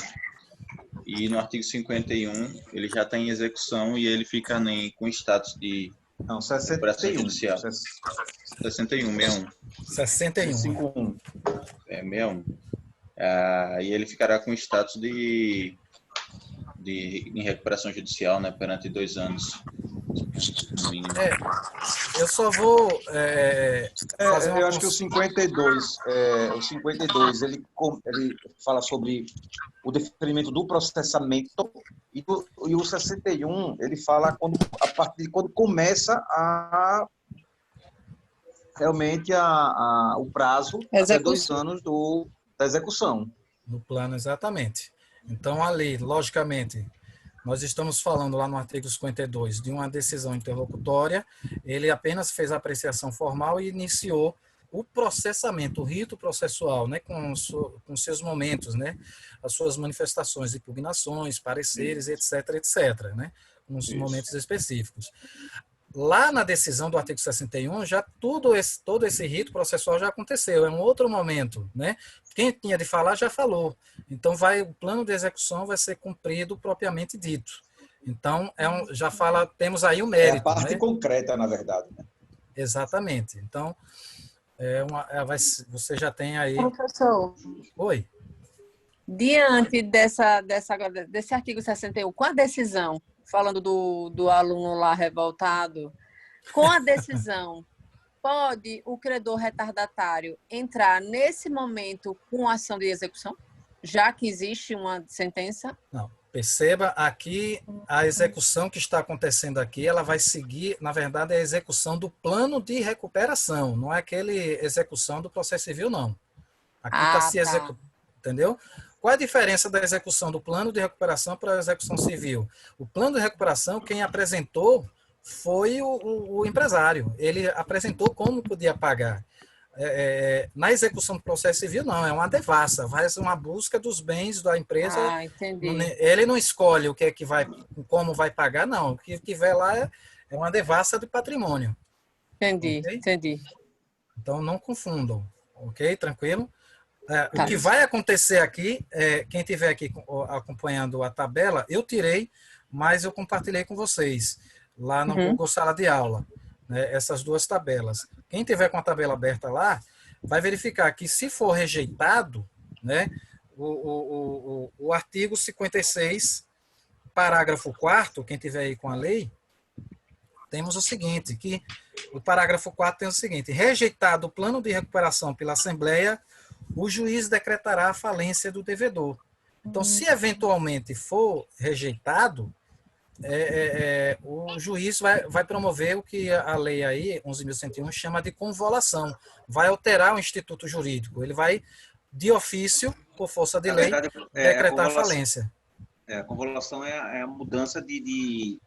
e no artigo 51 ele já está em execução e ele fica com status de recuperação judicial. 61, 61. 61. 61. 61. E ele ficará com status em recuperação judicial, né, perante 2 anos. No mínimo. Eu só vou fazer uma... Eu acho que o 52, ele fala sobre o deferimento do processamento e o 61, ele fala a partir de quando começa realmente o prazo até 2 anos da execução. No plano, exatamente. Então, ali, logicamente, nós estamos falando lá no artigo 52 de uma decisão interlocutória, ele apenas fez a apreciação formal e iniciou o processamento, o rito processual, né, com seus momentos, né, as suas manifestações, impugnações, pareceres, etc., né, com os momentos específicos. Lá na decisão do artigo 61, já todo esse rito processual já aconteceu, é um outro momento, né? Quem tinha de falar já falou. Então, o plano de execução vai ser cumprido propriamente dito. Então, temos aí o mérito. É a parte, né? concreta, na verdade. Né? Exatamente. Então, você já tem aí... Professor. Oi. Diante desse artigo 61, com a decisão, falando do aluno lá revoltado, com a decisão, pode o credor retardatário entrar nesse momento com ação de execução, já que existe uma sentença? Não. Perceba, aqui a execução que está acontecendo aqui, ela vai seguir, na verdade, a execução do plano de recuperação, não é aquele execução do processo civil, não. Aqui está se executando, entendeu? Qual é a diferença da execução do plano de recuperação para a execução civil? O plano de recuperação, quem apresentou foi o empresário. Ele apresentou como podia pagar. Na execução do processo civil, não, é uma devassa, vai ser uma busca dos bens da empresa. Entendi. Ele não escolhe o que é que vai, como vai pagar, não. O que tiver lá é uma devassa de patrimônio. Entendi, Okay? entendi. Então, não confundam, ok? Tranquilo? O que vai acontecer aqui, quem estiver aqui acompanhando a tabela, eu tirei, mas eu compartilhei com vocês, lá no Google Sala de Aula, né, essas 2 tabelas. Quem tiver com a tabela aberta lá, vai verificar que se for rejeitado, né, o artigo 56, parágrafo 4º, quem tiver aí com a lei, temos o seguinte, que o parágrafo 4 tem o seguinte: rejeitado o plano de recuperação pela Assembleia, o juiz decretará a falência do devedor. Então, se eventualmente for rejeitado, o juiz vai promover o que a lei aí, 11.101, chama de convolução. Vai alterar o instituto jurídico. Ele vai, de ofício, por força de lei, decretar a falência. A convolução é a mudança de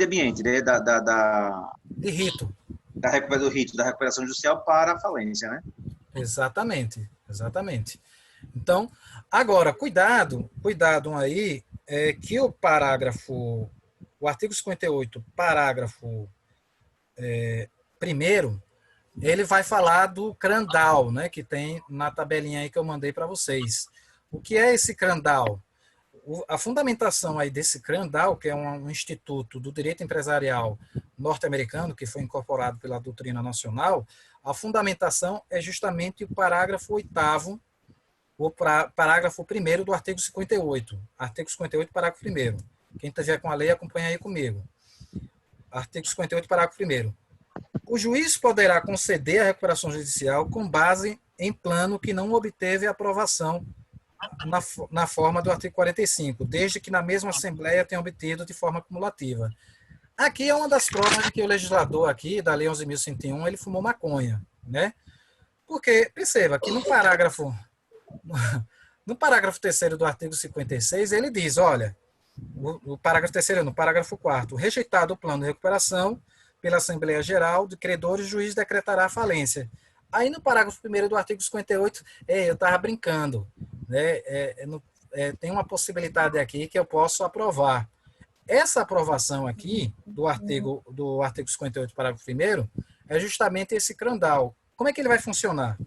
ambiente, né? De rito. Do rito, da recuperação judicial para a falência, né? Exatamente, exatamente. Então, agora, cuidado aí, que o artigo 58, parágrafo 1º, ele vai falar do crandal, né, que tem na tabelinha aí que eu mandei para vocês. O que é esse crandal? A fundamentação aí desse crandal, que é um instituto do direito empresarial norte-americano, que foi incorporado pela doutrina nacional, a fundamentação é justamente o parágrafo 8º, o parágrafo 1º do artigo 58. Artigo 58, parágrafo 1º. Quem estiver com a lei, acompanha aí comigo. Artigo 58, parágrafo 1º. O juiz poderá conceder a recuperação judicial com base em plano que não obteve aprovação na forma do artigo 45, desde que na mesma Assembleia tenha obtido de forma cumulativa. Aqui é uma das provas de que o legislador aqui, da Lei 11.101, ele fumou maconha, né? Porque, perceba que no parágrafo 3º do artigo 56, ele diz, olha, o parágrafo 3º, no parágrafo 4º, rejeitado o plano de recuperação pela Assembleia Geral de Credores, o juiz decretará a falência. Aí no parágrafo 1º do artigo 58, eu estava brincando, né? Tem uma possibilidade aqui que eu posso aprovar. Essa aprovação aqui do artigo 58, parágrafo 1º, é justamente esse crandal. Como é que ele vai funcionar?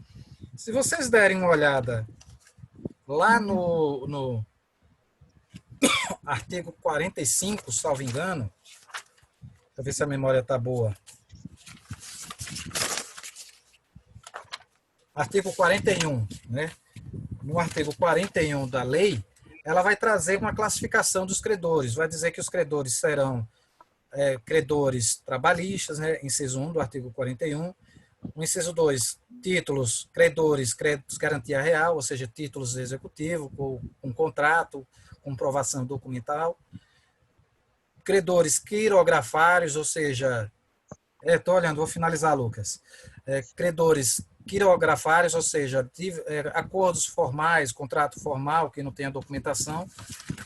Se vocês derem uma olhada lá no artigo 45, salvo engano, para ver se a memória está boa. artigo 41, né? No artigo 41 da lei, ela vai trazer uma classificação dos credores, vai dizer que os credores serão credores trabalhistas, né? Inciso 1 do artigo 41. O inciso 2, títulos, credores, créditos garantia real, ou seja, títulos executivos, com contrato, comprovação documental. Credores quirografários, ou seja, estou olhando, vou finalizar, Lucas. Credores quirografários, ou seja, acordos formais, contrato formal, que não tenha documentação.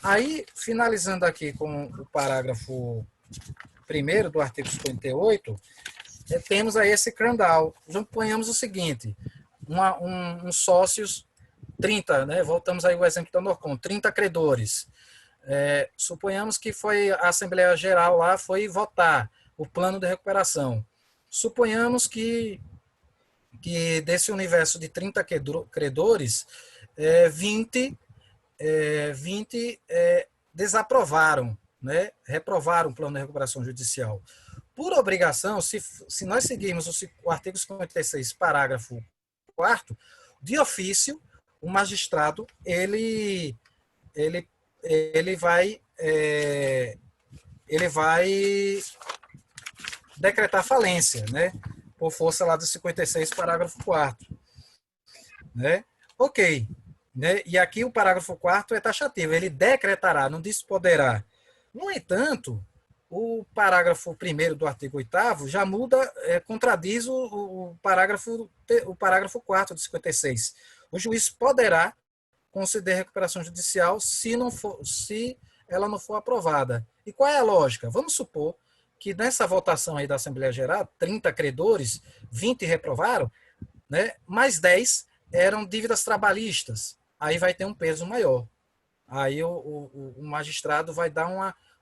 Aí, finalizando aqui com o parágrafo 1º do artigo 58, temos aí esse crandal. Suponhamos o seguinte, sócios, 30, né? Voltamos aí ao exemplo da Norcom, 30 credores. Suponhamos que a Assembleia Geral lá foi votar o plano de recuperação. Suponhamos que desse universo de 30 credores, 20 desaprovaram, né? Reprovaram o plano de recuperação judicial. Por obrigação, se nós seguirmos o artigo 56, parágrafo 4º, de ofício, o magistrado ele vai decretar falência, né? Por força lá do 56, parágrafo 4º. Né? Ok. Né? E aqui o parágrafo 4º é taxativo. Ele decretará, não diz poderá. No entanto, o parágrafo 1º do artigo 8º já muda, contradiz o parágrafo 4º do 56. O juiz poderá conceder recuperação judicial se ela não for aprovada. E qual é a lógica? Vamos supor que nessa votação aí da Assembleia Geral, 30 credores, 20 reprovaram, né? Mais 10 eram dívidas trabalhistas. Aí vai ter um peso maior. Aí o magistrado vai dar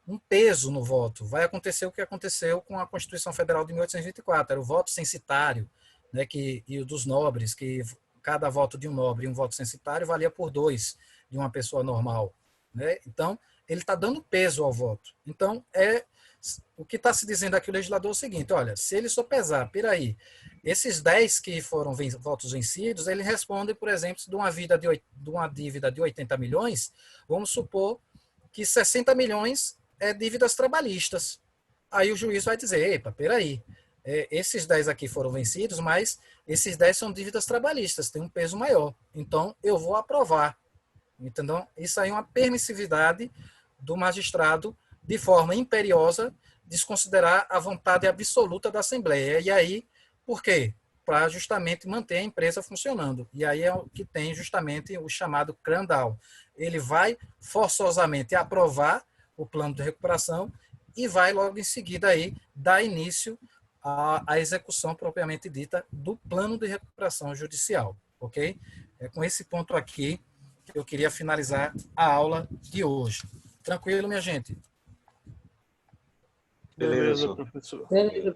um peso no voto. Vai acontecer o que aconteceu com a Constituição Federal de 1824, era o voto censitário, né? E o dos nobres, que cada voto de um nobre e um voto censitário valia por 2 de uma pessoa normal. Né? Então, ele está dando peso ao voto. Então, o que está se dizendo aqui o legislador é o seguinte, olha, se ele sopesar, peraí, esses 10 que foram votos vencidos, ele responde, por exemplo, de uma dívida de 80 milhões, vamos supor que 60 milhões é dívidas trabalhistas. Aí o juiz vai dizer, epa, peraí, esses 10 aqui foram vencidos, mas esses 10 são dívidas trabalhistas, tem um peso maior. Então, eu vou aprovar. Entendeu? Isso aí é uma permissividade do magistrado, de forma imperiosa, desconsiderar a vontade absoluta da Assembleia. E aí, por quê? Para justamente manter a empresa funcionando. E aí é o que tem justamente o chamado crandal. Ele vai forçosamente aprovar o plano de recuperação e vai logo em seguida aí dar início à execução propriamente dita do plano de recuperação judicial. Ok? É com esse ponto aqui que eu queria finalizar a aula de hoje. Tranquilo, minha gente? Beleza, professor. Beleza.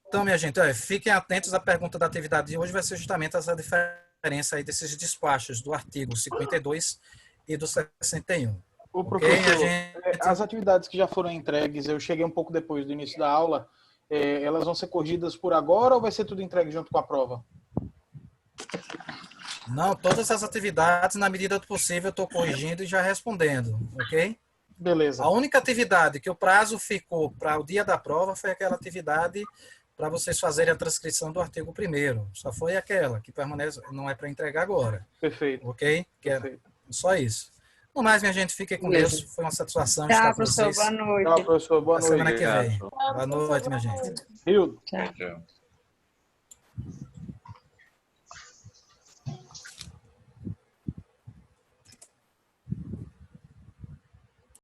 Então, minha gente, fiquem atentos à pergunta da atividade de hoje, vai ser justamente essa diferença aí desses despachos do artigo 52 e do 61. O Ok, professor, minha gente? as atividades que já foram entregues, eu cheguei um pouco depois do início da aula, elas vão ser corrigidas por agora ou vai ser tudo entregue junto com a prova? Não, todas as atividades, na medida do possível, eu estou corrigindo e já respondendo, ok? Beleza. A única atividade que o prazo ficou para o dia da prova foi aquela atividade para vocês fazerem a transcrição do artigo 1º. Só foi aquela que permanece, não é para entregar agora. Perfeito. Ok? Perfeito. Só isso. No mais, minha gente, fiquem com Deus. Foi uma satisfação Tchau, estar com professor. vocês. Boa noite. Tchau, professor. Boa Até semana noite. que vem. Obrigado. Boa noite, minha gente. Hildo. Tchau. Tchau.